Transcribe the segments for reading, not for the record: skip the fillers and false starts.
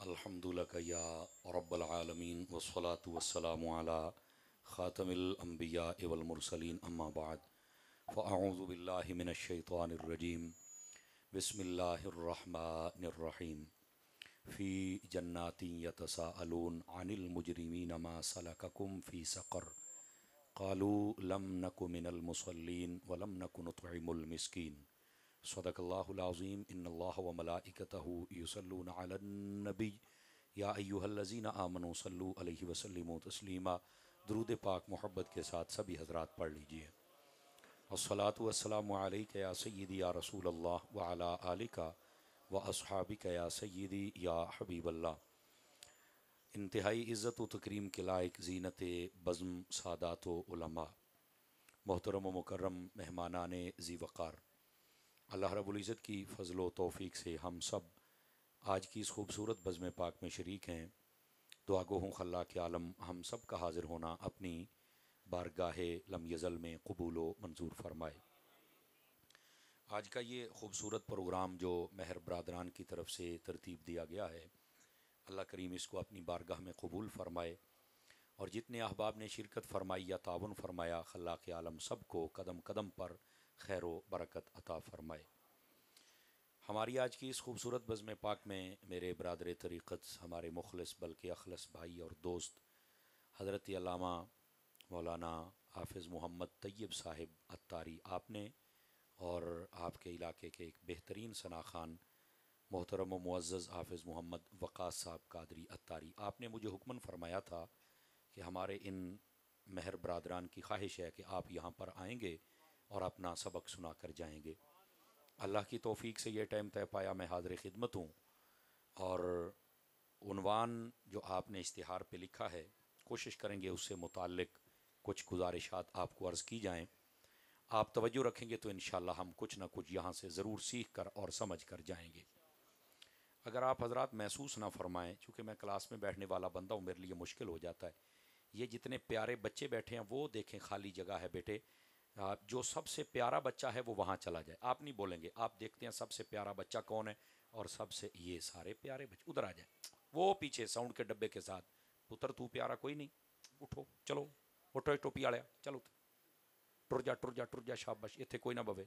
الحمد لك يا رب العالمين والصلاة والسلام على خاتم الأنبياء والمرسلين أما بعد فأعوذ بالله من الشيطان الرجيم بسم الله الرحمن الرحيم في جنات يتساءلون عن المجرمين ما سلككم في سقر قالوا لم نك من المصلين ولم نك نطعم المسكين صدق اللہ العظیم ان اللہ و ملائکتہ یصلون علی النبی یا ایہا الذین آمنوا صلوا علیہ وسلموا تسلیما۔ درود پاک محبت کے ساتھ سبھی حضرات پڑھ لیجئے۔ الصلاۃ والسلام علیک یا سیدی یا رسول اللہ وعلی آلک و اصحابک یا سیدی یا حبیب اللہ۔ انتہائی عزت و تکریم کے لائق زینت بزم سادات و علماء، محترم و مکرم مہمانان ذی وقار، اللہ رب العزت کی فضل و توفیق سے ہم سب آج کی اس خوبصورت بزم پاک میں شریک ہیں۔ دعا گو ہوں خلاق عالم ہم سب کا حاضر ہونا اپنی بارگاہ لم یزل میں قبول و منظور فرمائے۔ آج کا یہ خوبصورت پروگرام جو مہر برادران کی طرف سے ترتیب دیا گیا ہے، اللہ کریم اس کو اپنی بارگاہ میں قبول فرمائے، اور جتنے احباب نے شرکت فرمائی یا تعاون فرمایا، خلاق عالم سب کو قدم قدم پر خیر و برکت عطا فرمائے۔ ہماری آج کی اس خوبصورت بزم پاک میں میرے برادر طریقت، ہمارے مخلص بلکہ اخلص بھائی اور دوست حضرت علامہ مولانا حافظ محمد طیب صاحب عطاری آپ نے، اور آپ کے علاقے کے ایک بہترین ثناخوان محترم و معزز حافظ محمد وقاص صاحب قادری عطاری آپ نے مجھے حکمن فرمایا تھا کہ ہمارے ان مہر برادران کی خواہش ہے کہ آپ یہاں پر آئیں گے اور اپنا سبق سنا کر جائیں گے۔ اللہ کی توفیق سے یہ ٹائم طے پایا، میں حاضر خدمت ہوں، اور عنوان جو آپ نے اشتہار پہ لکھا ہے کوشش کریں گے اس سے متعلق کچھ گزارشات آپ کو عرض کی جائیں۔ آپ توجہ رکھیں گے تو انشاءاللہ ہم کچھ نہ کچھ یہاں سے ضرور سیکھ کر اور سمجھ کر جائیں گے۔ اگر آپ حضرات محسوس نہ فرمائیں، چونکہ میں کلاس میں بیٹھنے والا بندہ ہوں، میرے لیے مشکل ہو جاتا ہے۔ یہ جتنے پیارے بچے بیٹھے ہیں وہ دیکھیں، خالی جگہ ہے بیٹے، جو سب سے پیارا بچہ ہے وہ وہاں چلا جائے۔ آپ نہیں بولیں گے، آپ دیکھتے ہیں سب سے پیارا بچہ کون ہے، اور سب سے یہ سارے پیارے بچے ادھر آ جائیں، وہ پیچھے ساؤنڈ کے ڈبے کے ساتھ۔ پتر تو پیارا کوئی نہیں، اٹھو چلو، اٹھو ٹوپی والے چلو، ٹر جا ٹر جا ٹر جا، شاباش، اتنے کوئی نہ بوے۔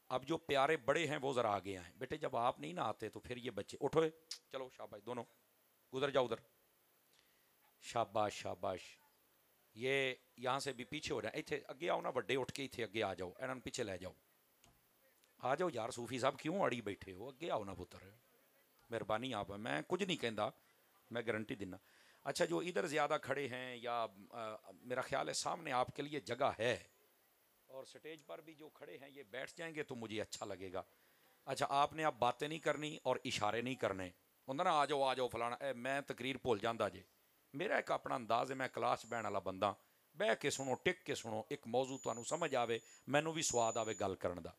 اب جو پیارے بڑے ہیں وہ ذرا آگے آئیں بیٹے، جب آپ نہیں نہ آتے تو پھر یہ بچے اٹھو چلو، شاباش، دونوں گزر جاؤ ادھر، شاباش شاباش۔ یہ یہاں سے بھی پیچھے ہو جائیں، ایتھے اگے آؤ نا بڑے، اٹھ کے ایتھے اگے آ جاؤ، انہوں نے پیچھے لے جاؤ، آ جاؤ یار، صوفی صاحب کیوں اڑی بیٹھے ہو، اگے آؤ نا پتر، مہربانی آپ، میں کچھ نہیں کہندا، میں گارنٹی دینا۔ اچھا، جو ادھر زیادہ کھڑے ہیں یا میرا خیال ہے سامنے آپ کے لیے جگہ ہے، اور سٹیج پر بھی جو کھڑے ہیں یہ بیٹھ جائیں گے تو مجھے اچھا لگے گا۔ اچھا، آپ نے اب باتیں نہیں کرنی اور اشارے نہیں کرنے، ہوندہ نا آ جاؤ فلانا، میں تقریر بھول جاندہ جے، میرا ایک اپنا انداز ہے، میں کلاس بہن والا بندہ، بہ کے سنو، ٹک کے سنو، ایک موضوع تانوں سمجھ آوے، مینوں بھی سواد آوے گل کرن دا،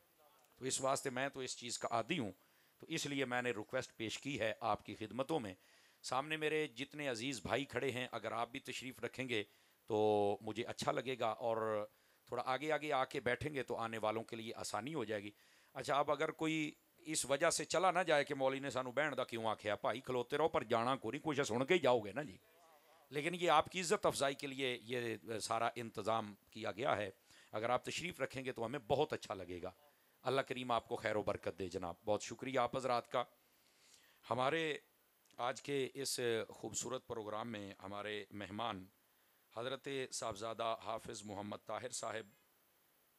تو اس واسطے میں تو اس چیز کا عادی ہوں، تو اس لیے میں نے ریکویسٹ پیش کی ہے آپ کی خدمتوں میں۔ سامنے میرے جتنے عزیز بھائی کھڑے ہیں، اگر آپ بھی تشریف رکھیں گے تو مجھے اچھا لگے گا، اور تھوڑا آگے آگے آ کے بیٹھیں گے تو آنے والوں کے لیے آسانی ہو جائے گی۔ اچھا، اب اگر کوئی اس وجہ سے چلا نہ جائے کہ مولوی نے سانوں بہن دا کیوں آکھیا، بھائی کھلوتے رہو، پر جانا کوئی نہیں، کچھ سن کے ہی جاؤ گے نا جی، لیکن یہ آپ کی عزت افزائی کے لیے یہ سارا انتظام کیا گیا ہے۔ اگر آپ تشریف رکھیں گے تو ہمیں بہت اچھا لگے گا۔ اللہ کریم آپ کو خیر و برکت دے جناب، بہت شکریہ آپ حضرات کا۔ ہمارے آج کے اس خوبصورت پروگرام میں ہمارے مہمان حضرت صاحبزادہ حافظ محمد طاہر صاحب،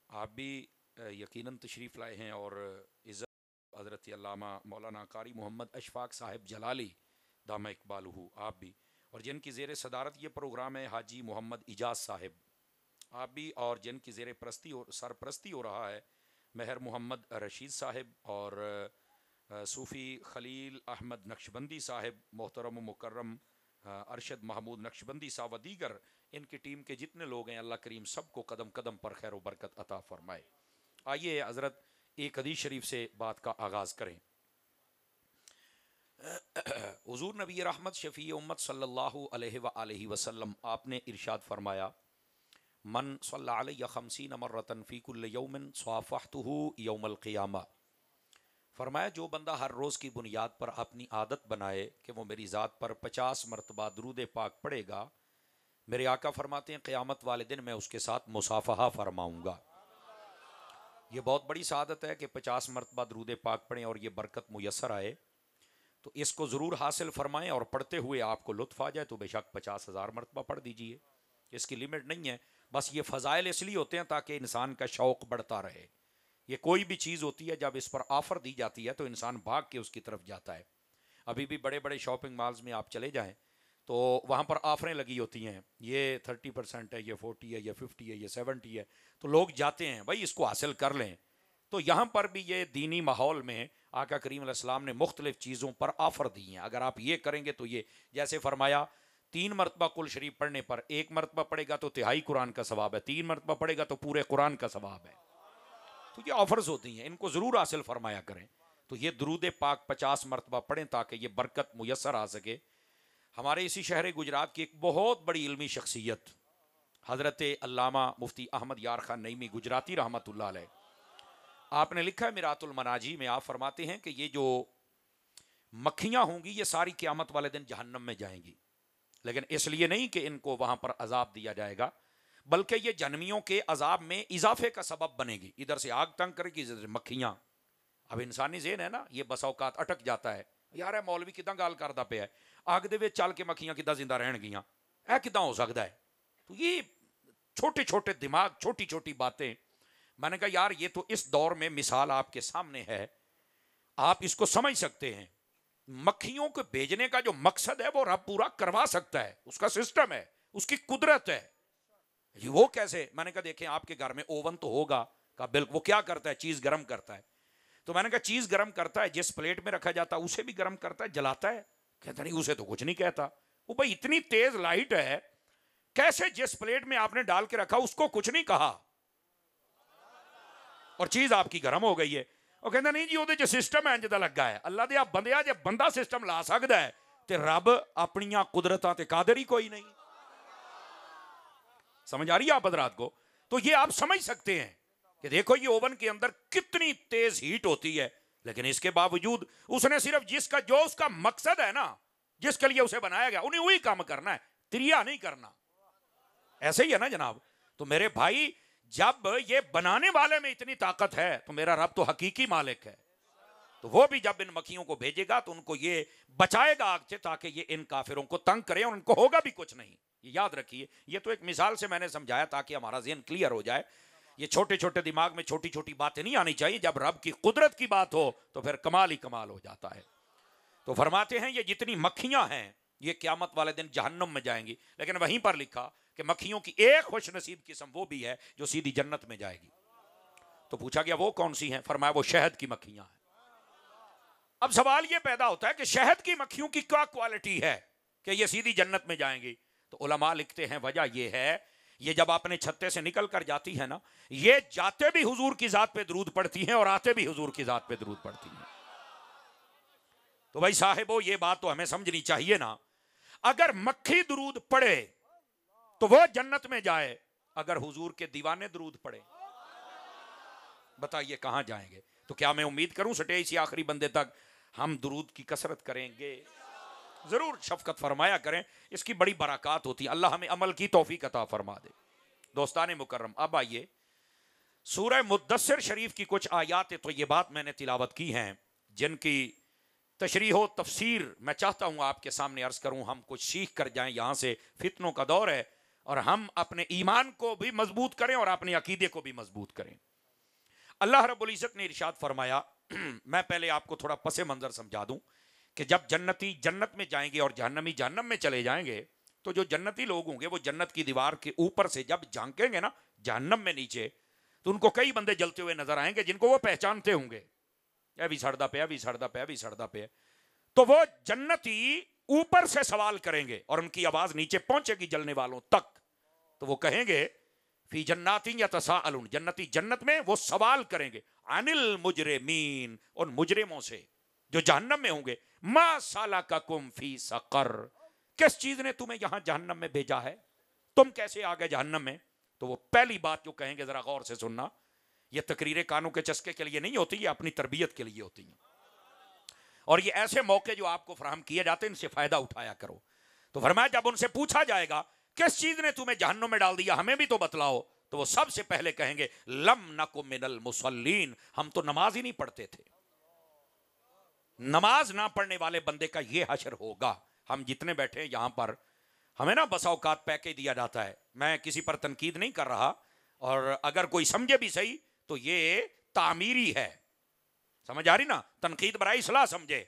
آپ بھی یقیناً تشریف لائے ہیں، اور عزت حضرت علامہ مولانا قاری محمد اشفاق صاحب جلالی دامہ اقبالہ آپ بھی، اور جن کی زیر صدارت یہ پروگرام ہے حاجی محمد اجاز صاحب آپ بھی، اور جن کی زیر پرستی اور سرپرستی ہو رہا ہے مہر محمد رشید صاحب، اور صوفی خلیل احمد نقشبندی صاحب، محترم و مکرم ارشد محمود نقشبندی صاحب و دیگر ان کی ٹیم کے جتنے لوگ ہیں، اللہ کریم سب کو قدم قدم پر خیر و برکت عطا فرمائے۔ آئیے حضرت ایک حدیث شریف سے بات کا آغاز کریں۔ حضور نبی رحمت شفیع امت صلی اللہ علیہ وآلہ وسلم آپ نے ارشاد فرمایا، من صلی علیہ 50 مرۃ فی کل یوم صافحتہ یوم القیامہ، فرمایا جو بندہ ہر روز کی بنیاد پر اپنی عادت بنائے کہ وہ میری ذات پر 50 مرتبہ درود پاک پڑھے گا، میرے آقا فرماتے ہیں قیامت والے دن میں اس کے ساتھ مصافحہ فرماؤں گا۔ یہ بہت بڑی سعادت ہے کہ 50 مرتبہ درود پاک پڑھیں اور یہ برکت میسر آئے، تو اس کو ضرور حاصل فرمائیں، اور پڑھتے ہوئے آپ کو لطف آ جائے تو بے شک 50,000 مرتبہ پڑھ دیجئے، اس کی لمٹ نہیں ہے۔ بس یہ فضائل اس لیے ہوتے ہیں تاکہ انسان کا شوق بڑھتا رہے۔ یہ کوئی بھی چیز ہوتی ہے جب اس پر آفر دی جاتی ہے تو انسان بھاگ کے اس کی طرف جاتا ہے۔ ابھی بھی بڑے بڑے شاپنگ مالز میں آپ چلے جائیں تو وہاں پر آفریں لگی ہوتی ہیں، یہ 30% ہے، یہ 40 ہے، یہ 50 ہے، یہ 70 ہے، تو لوگ جاتے ہیں بھائی اس کو حاصل کر لیں۔ تو یہاں پر بھی یہ دینی ماحول میں آقا کریم علیہ السلام نے مختلف چیزوں پر آفر دی ہیں، اگر آپ یہ کریں گے تو یہ، جیسے فرمایا 3 مرتبہ کل شریف پڑھنے پر 1 مرتبہ پڑھے گا تو تہائی قرآن کا ثواب ہے، 3 مرتبہ پڑھے گا تو پورے قرآن کا ثواب ہے۔ تو یہ آفرز ہوتی ہیں، ان کو ضرور حاصل فرمایا کریں۔ تو یہ درود پاک 50 مرتبہ پڑھیں تاکہ یہ برکت میسر آ سکے۔ ہمارے اسی شہر گجرات کی ایک بہت بڑی علمی شخصیت حضرت علامہ مفتی احمد یار خان نعیمی گجراتی رحمۃ اللہ علیہ، آپ نے لکھا ہے میرات المناجی میں، آپ فرماتے ہیں کہ یہ جو مکھیاں ہوں گی یہ ساری قیامت والے دن جہنم میں جائیں گی، لیکن اس لیے نہیں کہ ان کو وہاں پر عذاب دیا جائے گا، بلکہ یہ جہنمیوں کے عذاب میں اضافے کا سبب بنے گی۔ ادھر سے آگ تنگ کرے گی، ادھر سے مکھیاں۔ اب انسانی ذہن ہے نا، یہ بسا اوقات اٹک جاتا ہے، یار اے مولوی کداں گال کردا پیا ہے، آگ دے وچ چل کے مکھیاں کداں زندہ رہن گیاں، اے کداں ہو سکتا ہے؟ تو یہ چھوٹے چھوٹے دماغ، چھوٹی چھوٹی باتیں، میں نے کہا یار یہ تو اس دور میں مثال آپ کے سامنے ہے، آپ اس کو سمجھ سکتے ہیں۔ مکھیوں کو بھیجنے کا جو مقصد ہے وہ رب پورا کروا سکتا ہے، اس کا سسٹم ہے، اس کی قدرت ہے۔ یہ وہ کیسے؟ میں نے کہا دیکھیں آپ کے گھر میں اوون تو ہوگا، کہا بالکل۔ وہ کیا کرتا ہے؟ چیز گرم کرتا ہے۔ تو میں نے کہا چیز گرم کرتا ہے، جس پلیٹ میں رکھا جاتا ہے اسے بھی گرم کرتا ہے، جلاتا ہے؟ کہتا نہیں اسے تو کچھ نہیں کہتا۔ وہ بھائی اتنی تیز لائٹ ہے، کیسے جس پلیٹ میں آپ نے ڈال کے رکھا اس کو کچھ نہیں کہا اور چیز آپ کی گرم ہو گئی ہے؟ وہ کہتا نہیں جی وہ جو سسٹم ہے جدا لگا ہے۔ اللہ دیا بندیا جب بندہ سسٹم لا سکتا ہے تے رب اپنیاں قدرتاں تے قادر ہی کوئی نہیں۔ سمجھ آ رہی ہے آپ حضرات کو؟ تو یہ آپ سمجھ سکتے ہیں کہ دیکھو یہ اوون کے اندر کتنی تیز ہیٹ ہوتی ہے، لیکن اس کے باوجود اس نے صرف جس کا مقصد ہے نا، جس کے لیے اسے بنایا گیا، انہیں وہی کام کرنا ہے، تریا نہیں کرنا۔ ایسے ہی ہے نا جناب؟ تو میرے بھائی جب یہ بنانے والے میں اتنی طاقت ہے تو میرا رب تو حقیقی مالک ہے، تو وہ بھی جب ان مکھیوں کو بھیجے گا تو ان کو یہ بچائے گا آگ سے، تاکہ یہ ان کافروں کو تنگ کریں اور ان کو ہوگا بھی کچھ نہیں۔ یہ یاد رکھیے، یہ تو ایک مثال سے میں نے سمجھایا تاکہ ہمارا ذہن کلیئر ہو جائے۔ یہ چھوٹے چھوٹے دماغ میں چھوٹی چھوٹی باتیں نہیں آنی چاہیے، جب رب کی قدرت کی بات ہو تو پھر کمال ہی کمال ہو جاتا ہے۔ تو فرماتے ہیں یہ جتنی مکھیاں ہیں یہ قیامت والے دن جہنم میں جائیں گی، لیکن وہیں پر لکھا کہ مکھیوں کی ایک خوش نصیب قسم وہ بھی ہے جو سیدھی جنت میں جائے گی۔ تو پوچھا گیا وہ کون سی ہیں؟ فرمایا وہ شہد کی مکھیاں ہیں۔ اب سوال یہ پیدا ہوتا ہے کہ شہد کی مکھیوں کی کیا کوالٹی ہے کہ یہ سیدھی جنت میں جائیں گی؟ تو علماء لکھتے ہیں وجہ یہ ہے، یہ جب اپنے چھتے سے نکل کر جاتی ہے نا، یہ جاتے بھی حضور کی ذات پہ درود پڑھتی ہیں اور آتے بھی حضور کی ذات پہ درود پڑھتی ہیں۔ تو بھائی صاحبو یہ بات تو ہمیں سمجھنی چاہیے نا، اگر مکھی درود پڑھے تو وہ جنت میں جائے، اگر حضور کے دیوانے درود پڑھے بتائیے کہاں جائیں گے؟ تو کیا میں امید کروں سٹیج سے آخری بندے تک ہم درود کی کثرت کریں گے؟ ضرور شفقت فرمایا کریں، اس کی بڑی برکات ہوتی ہے، اللہ ہمیں عمل کی توفیق عطا فرما دے۔ دوستان مکرم، اب آئیے سورہ مدثر شریف کی کچھ آیات طیبات میں نے تلاوت کی ہیں، جن کی تشریح و تفسیر میں چاہتا ہوں آپ کے سامنے عرض کروں، ہم کچھ سیکھ کر جائیں یہاں سے۔ فتنوں کا دور ہے اور ہم اپنے ایمان کو بھی مضبوط کریں اور اپنے عقیدے کو بھی مضبوط کریں۔ اللہ رب العزت نے ارشاد فرمایا، میں پہلے آپ کو تھوڑا پس منظر سمجھا دوں کہ جب جنتی جنت میں جائیں گے اور جہنمی جہنم میں چلے جائیں گے تو جو جنتی لوگ ہوں گے وہ جنت کی دیوار کے اوپر سے جب جھانکیں گے نا جہنم میں نیچے، تو ان کو کئی بندے جلتے ہوئے نظر آئیں گے جن کو وہ پہچانتے ہوں گے، اے بھی سڑدا پیا، بھی سڑدا پیا، بھی سڑدا پیا۔ تو وہ جنتی اوپر سے سوال کریں گے اور ان کی آواز نیچے پہنچے گی جلنے والوں تک، تو وہ کہیں گے فی جنات یتساءلون، جنتی جنت میں وہ سوال کریں گے عن المجرمین، ان مجرموں سے جو جہنم میں ہوں گے، ما سلککم فی سقر، کس چیز نے تمہیں یہاں جہنم میں بھیجا ہے، تم کیسے آ گئے جہنم میں؟ تو وہ پہلی بات جو کہیں گے ذرا غور سے سننا، یہ تقریریں کانوں کے چسکے کے لیے نہیں ہوتی، یہ اپنی تربیت کے لیے ہوتی ہیں، اور یہ ایسے موقع جو آپ کو فراہم کیے جاتے ہیں ان سے فائدہ اٹھایا کرو۔ تو فرمایا جب ان سے پوچھا جائے گا کس چیز نے تمہیں جہنم میں ڈال دیا، ہمیں بھی تو بتلاؤ، تو وہ سب سے پہلے کہیں گے لم نکو من المصلین، ہم تو نماز ہی نہیں پڑھتے تھے۔ نماز نہ پڑھنے والے بندے کا یہ حشر ہوگا۔ ہم جتنے بیٹھے ہیں یہاں پر، ہمیں نا بسا اوقات پیکج دیا جاتا ہے، میں کسی پر تنقید نہیں کر رہا، اور اگر کوئی سمجھے بھی صحیح تو یہ تعمیری ہے، سمجھ آ رہی نا، تنقید برائے اصلاح سمجھے،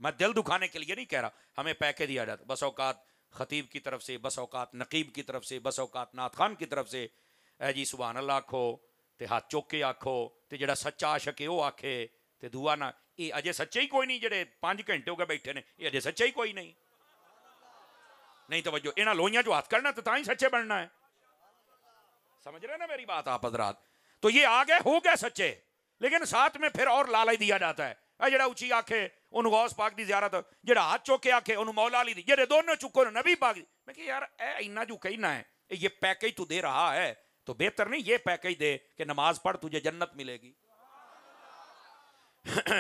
میں دل دکھانے کے لیے نہیں کہہ رہا۔ ہمیں پیکج دیا جاتا ہے بس اوقات خطیب کی طرف سے، بس اوقات نقیب کی طرف سے، بس اوقات نعت خان کی طرف سے، اے جی سبحان اللہ آکھو تے ہاتھ چوک کے آکھو تے جڑا سچا عاشق ہے وہ آکھے تے دعا نہ، یہ اجے سچے ہی کوئی نہیں، جڑے 5 گھنٹے ہو گئے بیٹھے نے، یہ اجے سچے ہی کوئی نہیں۔ نہیں توجہ، انہاں لوئیاں جو ہاتھ کرنا تو تاں ہی سچے بننا ہے، سمجھ رہے نا میری بات آپ حضرات؟ تو یہ آگے ہو گئے سچے، لیکن ساتھ میں پھر اور لالچ دیا جاتا ہے، اے جڑا اونچی آکھے انہوں غوث پاک دی زیارت، جڑا ہاتھ چوکے آکھے انہوں مولا علی دی، جڑے دونوں چکو نبی پاک دی۔ میں کہ یار اے انہاں جو کہنا ہے، یہ پیکج تو دے رہا ہے تو بہتر نہیں یہ پیکج دے کہ نماز پڑھ تجھے جنت ملے گی۔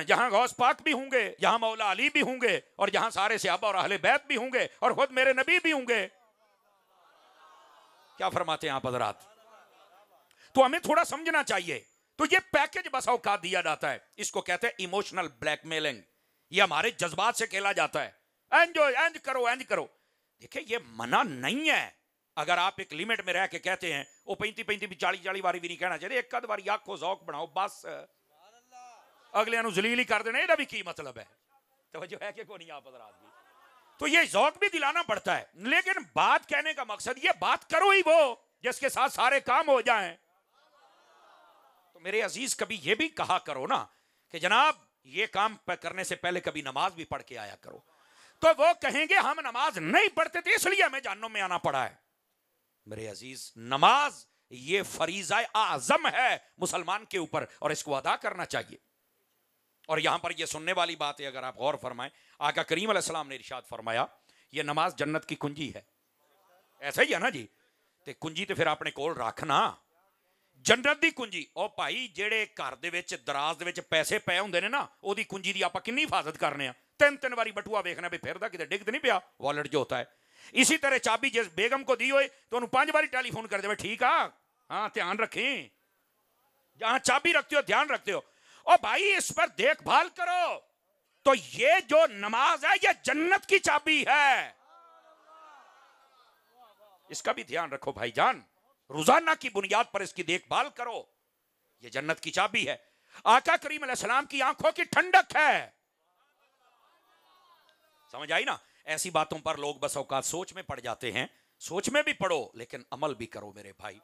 جہاں غوث پاک بھی ہوں گے، جہاں مولا علی بھی ہوں گے، اور جہاں سارے صحابہ اور اہل بیت بھی ہوں گے، اور خود میرے نبی بھی ہوں گے۔ کیا فرماتے ہیں آپ حضرات؟ تو ہمیں تھوڑا سمجھنا چاہیے۔ تو یہ پیکج بس اوقات دیا جاتا ہے، اس کو کہتے ہیں ایموشنل بلیک میلنگ، یہ ہمارے جذبات سے کھیلا جاتا ہے، اینج کرو اینج کرو۔ دیکھیں یہ منع نہیں ہے، اگر آپ ایک لیمٹ میں رہ کے کہتے ہیں وہ 35 بھی 40 باری بھی نہیں کہنا چاہیے، ایک آدھ باری آنکھوں ذوق بناؤ بس، اگلے نو ذلیل ہی کر دینا، یہ بھی کی مطلب ہے؟ توجہ ہے کہ کوئی نہیں آپ حضرات بھی؟ تو یہ ذوق بھی دلانا پڑتا ہے، لیکن بات کہنے کا مقصد یہ بات کرو ہی وہ جس کے ساتھ سارے کام ہو جائیں۔ تو میرے عزیز کبھی یہ بھی کہا کرو نا کہ جناب یہ کام کرنے سے پہلے کبھی نماز بھی پڑھ کے آیا کرو، تو وہ کہیں گے ہم نماز نہیں پڑھتے تھے اس لیے ہمیں جہنم میں آنا پڑا ہے۔ میرے عزیز نماز یہ فریضہ اعظم ہے مسلمان کے اوپر، اور اس کو ادا کرنا چاہیے۔ اور یہاں پر یہ سننے والی بات ہے، اگر آپ غور فرمائیں، آقا کریم علیہ السلام نے ارشاد فرمایا یہ نماز جنت کی کنجی ہے، ایسا ہی ہے نا جی؟ تے کنجی تے پھر اپنے کول رکھنا، جنت دی کنجی۔ او بھائی جیڑے گھر دے وچ دراز دے وچ پیسے پے ہوندے نے نا، او دی کنجی دی آپا کنی حفاظت کرنے ہیں، 3 واری بٹوا ویکھنا بھی پھردا کتے ڈگ تے نہیں پیا، والٹ جو ہوتا ہے۔ اسی طرح چابی جس بیگم کو دی ہوئے تو انہوں 5 باری ٹیلی فون کر دے، ٹھیک ہاں دھیان رکھیں، جہاں چابی رکھتے ہو دھیان رکھتے ہو، او بھائی اس پر دیکھ بھال کرو۔ تو یہ جو نماز ہے یہ جنت کی چابی ہے، اس کا بھی دھیان رکھو بھائی جان، روزانہ کی بنیاد پر اس کی دیکھ بھال کرو، یہ جنت کی چابی ہے، آقا کریم علیہ السلام کی آنکھوں کی ٹھنڈک ہے۔ سمجھ آئی نا؟ ایسی باتوں پر لوگ بس اوقات سوچ میں پڑ جاتے ہیں، سوچ میں بھی پڑھو لیکن عمل بھی کرو میرے بھائی۔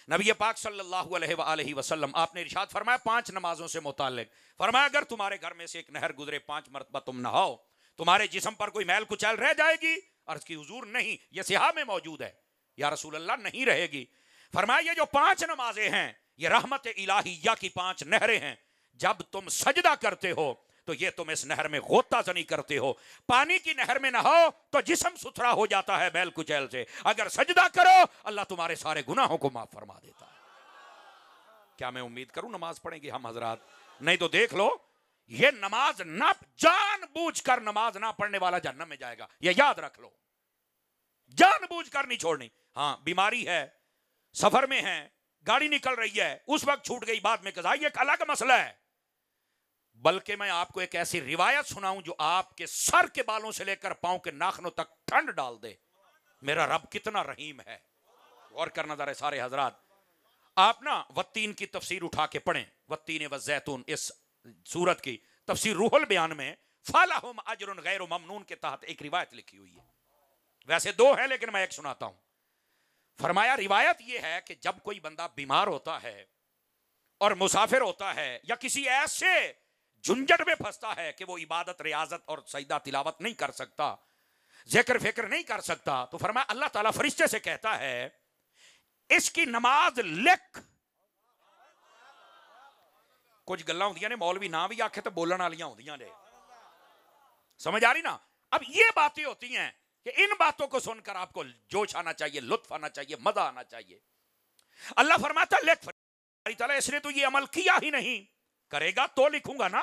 نبی پاک صلی اللہ علیہ وآلہ وسلم آپ نے ارشاد فرمایا 5 نمازوں سے متعلق، فرمایا اگر تمہارے گھر میں سے ایک نہر گزرے 5 مرتبہ تم نہاؤ، تمہارے جسم پر کوئی میل کچیل رہ جائے گی؟ عرض کی حضور نہیں، یہ صحیح میں موجود ہے، یا رسول اللہ نہیں رہے گی۔ فرمایا یہ جو 5 نمازیں ہیں یہ رحمت الہیہ کی 5 نہریں ہیں، جب تم سجدہ کرتے ہو تو یہ تم اس نہر میں غوطہ زنی کرتے ہو، پانی کی نہر میں نہاؤ تو جسم ستھرا ہو جاتا ہے میل کچیل سے، اگر سجدہ کرو اللہ تمہارے سارے گناہوں کو معاف فرما دیتا ہے۔ کیا میں امید کروں نماز پڑھیں گے ہم حضرات؟ نہیں تو دیکھ لو یہ نماز نہ جان بوجھ کر نماز نہ پڑھنے والا جہنم میں جائے گا، یہ یاد رکھ لو، جان بوجھ کر نہیں چھوڑنی۔ ہاں بیماری ہے، سفر میں ہے، گاڑی نکل رہی ہے، اس وقت چھوٹ گئی، بعد میں قضا، یہ ایک الگ مسئلہ ہے۔ بلکہ میں آپ کو ایک ایسی روایت سناؤں جو آپ کے سر کے بالوں سے لے کر پاؤں کے ناخنوں تک ٹھنڈ ڈال دے، میرا رب کتنا رحیم ہے۔ غور کرنا ذرا سارے حضرات، آپ نا والتین کی تفسیر اٹھا کے پڑھیں، والتین والزیتون، اس سورت کی تفسیر روح البیان میں فَلَهُمْ أَجْرٌ غَيْرُ مَمْنُونَ کے تحت ایک روایت لکھی ہوئی ہے، ویسے 2 ہیں لیکن میں ایک سناتا ہوں۔ فرمایا روایت یہ ہے کہ جب کوئی بندہ بیمار ہوتا ہے اور مسافر ہوتا ہے یا کسی ایسے جھنجٹ میں پھنستا ہے کہ وہ عبادت ریاضت اور سجدہ تلاوت نہیں کر سکتا، ذکر فکر نہیں کر سکتا، تو فرمایا اللہ تعالیٰ فرشتے سے کہتا ہے اس کی نماز لکھ۔ کچھ گلاں ہوندیاں نے مولوی نہ بھی آکھے تو بولن والیاں ہوندیاں نے، سمجھ آ رہی نا؟ اب یہ باتیں ہوتی ہیں کہ ان باتوں کو سن کر آپ کو جوش آنا چاہیے، لطف آنا چاہیے، مزہ آنا چاہیے۔ اللہ فرماتا لکھ تعالیٰ اس نے تو یہ عمل کیا ہی نہیں، کرے گا تو لکھوں گا نا،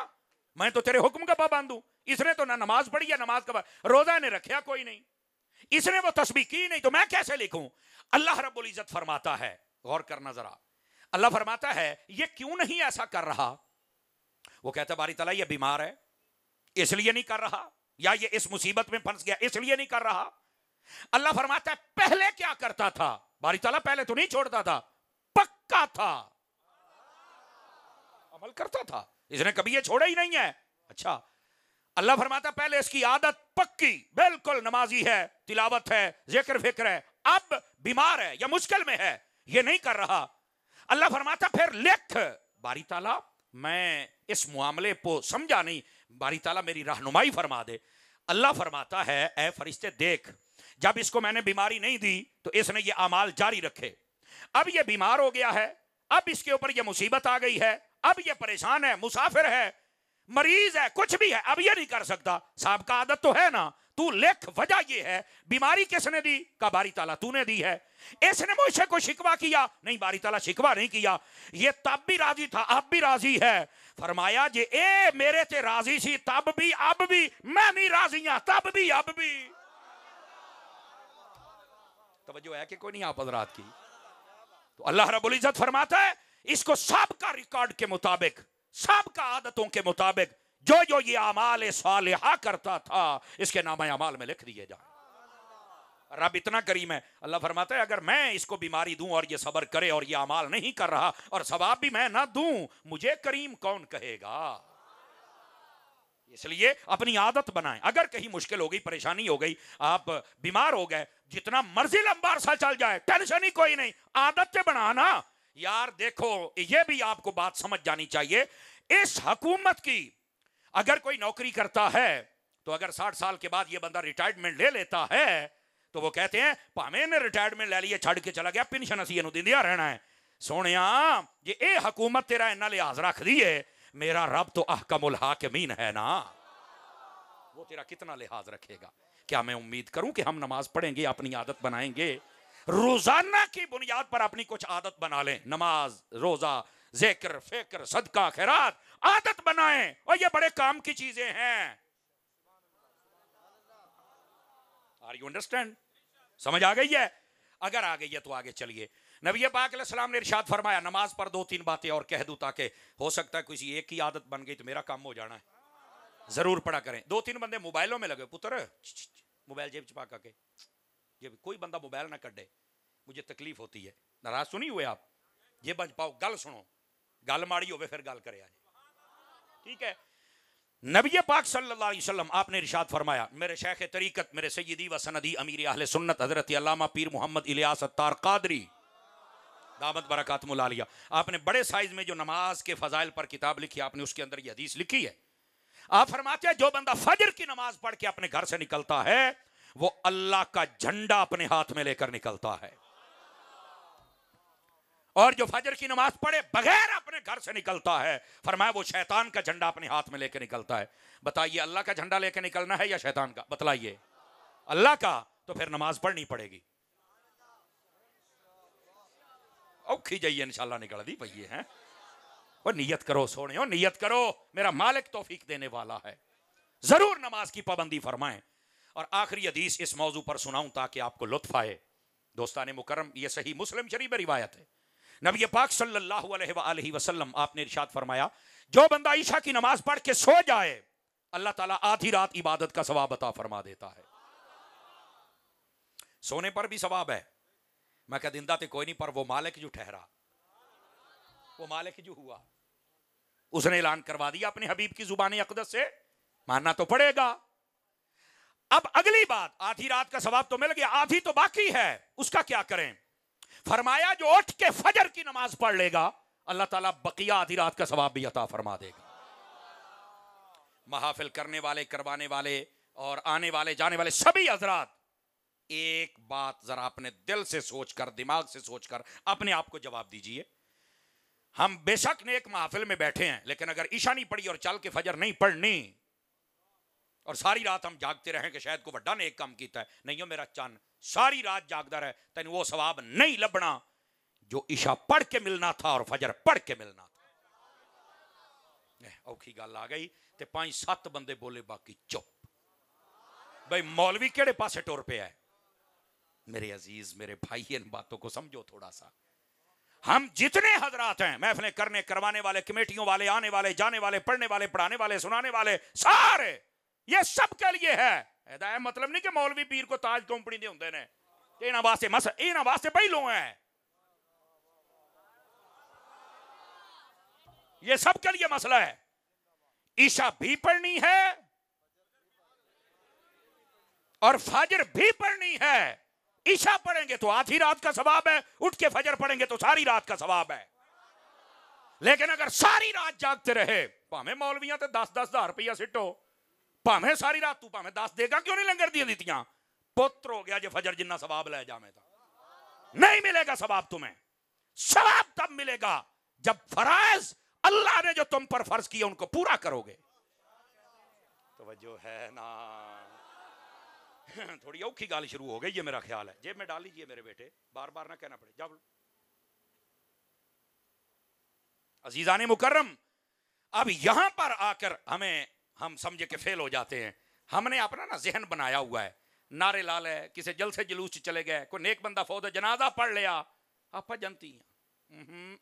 میں تو تیرے حکم کا پابند ہوں. اس نے تو نہ نماز پڑھی یا نماز کا روزہ نے رکھیا کوئی نہیں، اس نے وہ تسبیح کی نہیں، تو میں کیسے لکھوں؟ اللہ رب العزت فرماتا ہے، غور کرنا ذرا، اللہ فرماتا ہے یہ کیوں نہیں ایسا کر رہا؟ وہ کہتا ہے باری تعالیٰ یہ بیمار ہے اس لیے نہیں کر رہا، یا یہ اس مصیبت میں پھنس گیا اس لیے نہیں کر رہا. اللہ فرماتا ہے پہلے کیا کرتا تھا؟ باری تعالیٰ پہلے تو نہیں چھوڑتا تھا، پکا تھا، عمل کرتا تھا، اس نے کبھی یہ چھوڑا ہی نہیں ہے. اچھا، اللہ فرماتا ہے پہلے اس کی عادت پکی، بالکل نمازی ہے، تلاوت ہے، ذکر فکر ہے، اب بیمار ہے یا مشکل میں ہے، یہ نہیں کر رہا. اللہ فرماتا پھر لکھ. باری تعالیٰ میں اس معاملے کو سمجھا نہیں، باری تعالیٰ میری رہنمائی فرما دے. اللہ فرماتا ہے اے فرشتے دیکھ، جب اس کو میں نے بیماری نہیں دی تو اس نے یہ اعمال جاری رکھے، اب یہ بیمار ہو گیا ہے، اب اس کے اوپر یہ مصیبت آ گئی ہے، اب یہ پریشان ہے، مسافر ہے، مریض ہے، کچھ بھی ہے، اب یہ نہیں کر سکتا. صاحب کا عادت تو ہے نا، تو لکھ وجہ یہ ہے. بیماری کس نے دی؟ کہ باری تعالیٰ تو نے دی ہے. اس نے مجھ سے کوئی شکوہ کیا؟ نہیں، باری تعالیٰ شکوہ نہیں کیا، یہ تب بھی راضی تھا اب بھی راضی ہے. فرمایا جی اے میرے تے راضی سی تب بھی اب بھی، میں بھی راضی ہوں تب بھی اب بھی. توجہ ہے کہ کوئی نہیں آپ حضرات کی؟ تو اللہ رب العزت فرماتا ہے اس کو سابقہ ریکارڈ کے مطابق، سابقہ عادتوں کے مطابق جو جو یہ اعمال صالحہ کرتا تھا اس کے نامہ اعمال میں لکھ دیے جائیں. رب اتنا کریم ہے، اللہ فرماتا ہے اگر میں اس کو بیماری دوں اور یہ صبر کرے اور یہ اعمال نہیں کر رہا اور ثواب بھی میں نہ دوں، مجھے کریم کون کہے گا؟ اس لیے اپنی عادت بنائیں. اگر کہیں مشکل ہو گئی، پریشانی ہو گئی، آپ بیمار ہو گئے، جتنا مرضی لمبا عرصہ چل جائے ٹینشن ہی کوئی نہیں، عادت سے بنانا. یار دیکھو یہ بھی آپ کو بات سمجھ جانی چاہیے، اس حکومت کی اگر کوئی نوکری کرتا ہے تو اگر 60 سال کے بعد یہ بندہ ریٹائرمنٹ لے لیتا ہے تو وہ کہتے ہیں پاویں نے ریٹائرمنٹ لے لیے چھڑ کے چلا گیا پینشن اسی نو دیندیا رہنا ہے. سونیا یہ اے حکومت تیرا انہاں لحاظ رکھ دیے، میرا رب تو احکم الحاکمین ہے نا، وہ تیرا کتنا لحاظ رکھے گا. کیا میں امید کروں کہ ہم نماز پڑھیں گے، اپنی عادت بنائیں گے، روزانہ کی بنیاد پر اپنی کچھ عادت بنا لیں، نماز، روزہ، ذکر، فکر، صدقہ، خیرات، عادت بنائیں. اور یہ بڑے کام کی چیزیں ہیں. Are you understand؟ سمجھ آ گئی ہے؟ اگر آ گئی ہے تو آگے چلیے. نبی پاک علیہ السلام نے ارشاد فرمایا نماز پر 2-3 باتیں اور کہہ دوں تاکہ ہو سکتا ہے کسی ایک کی عادت بن گئی تو میرا کام ہو جانا ہے. ضرور پڑھا کریں. 2-3 بندے موبائلوں میں لگے، پتر موبائل جیب چپا کر کے، جب کوئی بندہ موبائل نہ کڈے مجھے تکلیف ہوتی ہے. ناراض تو نہیں ہوئے آپ؟ یہ بچ پاؤ، گل سنو، گل ماڑی ہوئے پھر گل کرے آج، ٹھیک ہے؟ نبی پاک صلی اللہ علیہ وسلم آپ نے ارشاد فرمایا، میرے شیخ طریقت، میرے سیدی و سندی امیر اہل سنت حضرت علامہ پیر محمد الیاس اتار قادری دامت برکاتہم العالیہ، آپ نے بڑے سائز میں جو نماز کے فضائل پر کتاب لکھی، آپ نے اس کے اندر یہ حدیث لکھی ہے. آپ فرماتے ہیں جو بندہ فجر کی نماز پڑھ کے اپنے گھر سے نکلتا ہے وہ اللہ کا جھنڈا اپنے ہاتھ میں لے کر نکلتا ہے، اور جو فجر کی نماز پڑھے بغیر اپنے گھر سے نکلتا ہے فرمایا وہ شیطان کا جھنڈا اپنے ہاتھ میں لے کے نکلتا ہے. بتائیے اللہ کا جھنڈا لے کے نکلنا ہے یا شیطان کا؟ بتلائیے. اللہ کا. تو پھر نماز پڑھنی پڑے گی. اوکھی جائیے انشاءاللہ نکل دی پئیے ہیں. وہ نیت کرو سونے ہو، نیت کرو، میرا مالک توفیق دینے والا ہے. ضرور نماز کی پابندی فرمائیں. اور آخری حدیث اس موضوع پر سناؤں تاکہ آپ کو لطف آئے. دوستان مکرم یہ صحیح مسلم شریف روایت ہے. نبی پاک صلی اللہ علیہ وآلہ وسلم آپ نے ارشاد فرمایا جو بندہ عشاء کی نماز پڑھ کے سو جائے اللہ تعالیٰ آدھی رات عبادت کا ثواب عطا فرما دیتا ہے. سونے پر بھی ثواب ہے. میں کہا دندہ تے کوئی نہیں، پر وہ مالک جو ٹھہرا، وہ مالک جو ہوا، اس نے اعلان کروا دیا اپنے حبیب کی زبان اقدس سے، ماننا تو پڑے گا. اب اگلی بات، آدھی رات کا ثواب تو مل گیا، آدھی تو باقی ہے، اس کا کیا کریں؟ فرمایا جو اٹھ کے فجر کی نماز پڑھ لے گا اللہ تعالیٰ بقیہ آدھی رات کا ثواب بھی عطا فرما دے گا. محافل کرنے والے، کروانے والے اور آنے والے جانے والے سبھی حضرات ایک بات ذرا اپنے دل سے سوچ کر، دماغ سے سوچ کر اپنے آپ کو جواب دیجئے. ہم بے شک نیک محافل میں بیٹھے ہیں، لیکن اگر عشاء نہیں پڑھی اور چل کے فجر نہیں پڑھنی اور ساری رات ہم جاگتے رہیں کہ شاید کو بڑا نیک کام کیتا ہے، نہیں ہو میرا چن، ساری رات جاگدا رہے تین وہ ثواب نہیں لبنا جو عشاء پڑھ کے ملنا تھا اور فجر پڑھ کے ملنا تھا. اوکھی گل آ گئی تے 5-7 بندے بولے باقی چپ. بھائی مولوی کیڑے پاسے ٹور پہ ہے؟ میرے عزیز میرے بھائی ان باتوں کو سمجھو تھوڑا سا. ہم جتنے حضرات ہیں محفلیں کرنے کروانے والے کمیٹیوں والے آنے والے جانے والے پڑھنے والے پڑھانے والے سنانے والے سارے یہ سب کے لیے ہے. ہدایت مطلب نہیں کہ مولوی پیر کو تاج کمپنی دے ہوندے نے انہاں واسطے پہلو ہیں. یہ سب کے لیے مسئلہ ہے. عشاء بھی پڑھنی ہے اور فجر بھی پڑھنی ہے. عشاء پڑھیں گے تو آدھی رات کا ثواب ہے, اٹھ کے فجر پڑھیں گے تو ساری رات کا ثواب ہے. لیکن اگر ساری رات جاگتے رہے پاویں مولویاں تے 10-10 ہزار روپیہ سٹو پاویں ساری رات تو پاویں 10 دے گا کیوں نہیں لنگر دیا دیتیاں پتر ہو گیا جو فجر جنہ ثواب لے جاویں تا. نہیں ملے گا ثواب تمہیں. ثواب تب ملے گا جب فرائض اللہ نے جو تم پر فرض کیا ان کو پورا کرو گے. توجہ ہے نا. تھوڑی اوکھی گال شروع ہو گئی یہ میرا خیال ہے. جیب میں ڈال لیجئے میرے بیٹے, بار بار نہ کہنا پڑے. جب عزیزان مکرم اب یہاں پر آ کر ہم سمجھے کہ فیل ہو جاتے ہیں. ہم نے اپنا نا ذہن بنایا ہوا ہے, نعرے لال ہے, کسی جلسے جلوس چلے گئے, کوئی نیک بندہ فوت جنازہ پڑھ لیا. آپ جانتی ہیں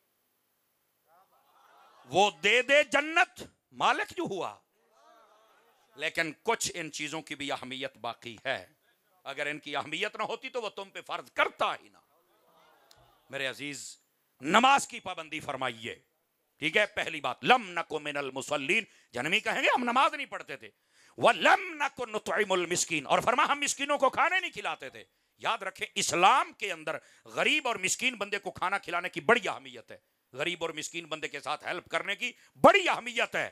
وہ دے دے جنت مالک جو ہوا, لیکن کچھ ان چیزوں کی بھی اہمیت باقی ہے. اگر ان کی اہمیت نہ ہوتی تو وہ تم پہ فرض کرتا ہی نہ. میرے عزیز نماز کی پابندی فرمائیے. ٹھیک ہے, پہلی بات لم نکو من المصلین, جنمی کہیں گے ہم نماز نہیں پڑھتے تھے. وَلَمْ نَكُنْ نُطْعِمُ الْمِسْكِينَ, اور فرما ہم مسکینوں کو کھانے نہیں کھلاتے تھے. یاد رکھیں اسلام کے اندر غریب اور مسکین بندے کو کھانا کھلانے کی بڑی اہمیت ہے. غریب اور مسکین بندے کے ساتھ ہیلپ کرنے کی بڑی اہمیت ہے.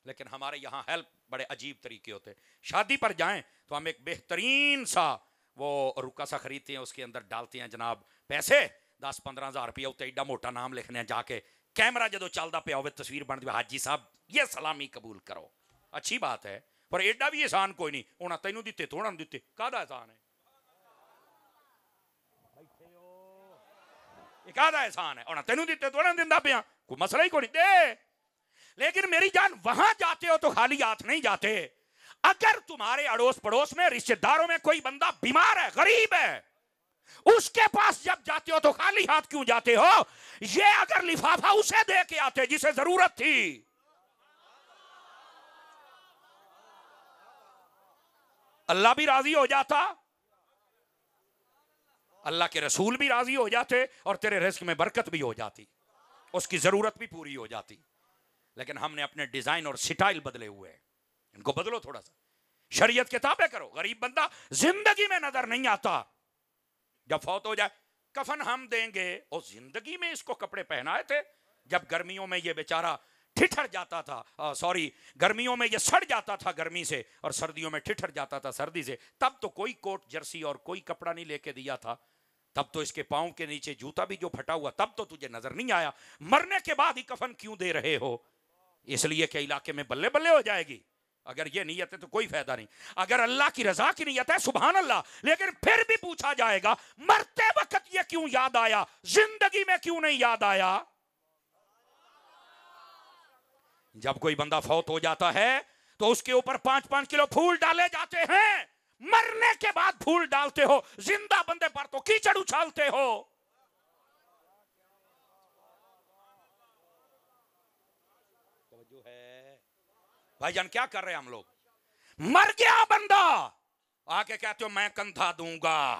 لیکن ہمارے یہاں ہیلپ بڑے عجیب طریقے ہوتے ہیں. شادی پر جائیں تو ہم ایک بہترین سا وہ رکا سا خریدتے ہیں, اس کے اندر ڈالتے ہیں جناب پیسے 10-15 ہزار روپیہ, اتنے ایڈا موٹا نام لکھنے ہیں, جا کے کیمرہ جدو چلتا پیا ہوئے تصویر بن دی حاجی صاحب یہ سلامی قبول کرو. اچھی بات ہے پر ایڈا بھی احسان کوئی نہیں. انہاں تینوں دیتے تو انہاں دیتے کہدا احسان ہے, یہ کہدا احسان ہے. انہاں تینوں دیتے تو انہاں دیندا پیا, کوئی مسئلہ ہی کوئی نہیں دے. لیکن میری جان وہاں جاتے ہو تو خالی ہاتھ نہیں جاتے. اگر تمہارے اڑوس پڑوس میں رشتہ داروں میں کوئی بندہ بیمار ہے غریب ہے, اس کے پاس جب جاتے ہو تو خالی ہاتھ کیوں جاتے ہو؟ یہ اگر لفافہ اسے دے کے آتے جسے ضرورت تھی, اللہ بھی راضی ہو جاتا, اللہ کے رسول بھی راضی ہو جاتے, اور تیرے رزق میں برکت بھی ہو جاتی, اس کی ضرورت بھی پوری ہو جاتی. لیکن ہم نے اپنے ڈیزائن اور سٹائل بدلے ہوئے ہیں, ان کو بدلو تھوڑا سا. شریعت کے تابع کرو. غریب بندہ زندگی میں نظر نہیں آتا, جب فوت ہو جائے کفن ہم دیں گے. اور زندگی میں اس کو کپڑے پہنائے تھے, جب گرمیوں میں یہ بیچارہ ٹھٹر جاتا تھا, گرمیوں میں یہ سڑ جاتا تھا گرمی سے, اور سردیوں میں ٹھٹر جاتا تھا سردی سے, تب تو کوئی کوٹ جرسی اور کوئی کپڑا نہیں لے کے دیا تھا. تب تو اس کے پاؤں کے نیچے جوتا بھی جو پھٹا ہوا تب تو تجھے نظر نہیں آیا. مرنے کے بعد ہی کفن کیوں دے رہے ہو؟ اس لیے کہ علاقے میں بلے بلے ہو جائے گی. اگر یہ نیت ہے تو کوئی فائدہ نہیں. اگر اللہ کی رضا کی نیت ہے سبحان اللہ, لیکن پھر بھی پوچھا جائے گا مرتے وقت یہ کیوں یاد آیا, زندگی میں کیوں نہیں یاد آیا؟ جب کوئی بندہ فوت ہو جاتا ہے تو اس کے اوپر 5-5 کلو پھول ڈالے جاتے ہیں. مرنے کے بعد پھول ڈالتے ہو, زندہ بندے پر تو کیچڑ اچھالتے ہو. توجہ ہے بھائی جان, کیا کر رہے ہیں ہم لوگ؟ مر گیا بندہ, آگے کہتے ہو میں کندھا دوں گا.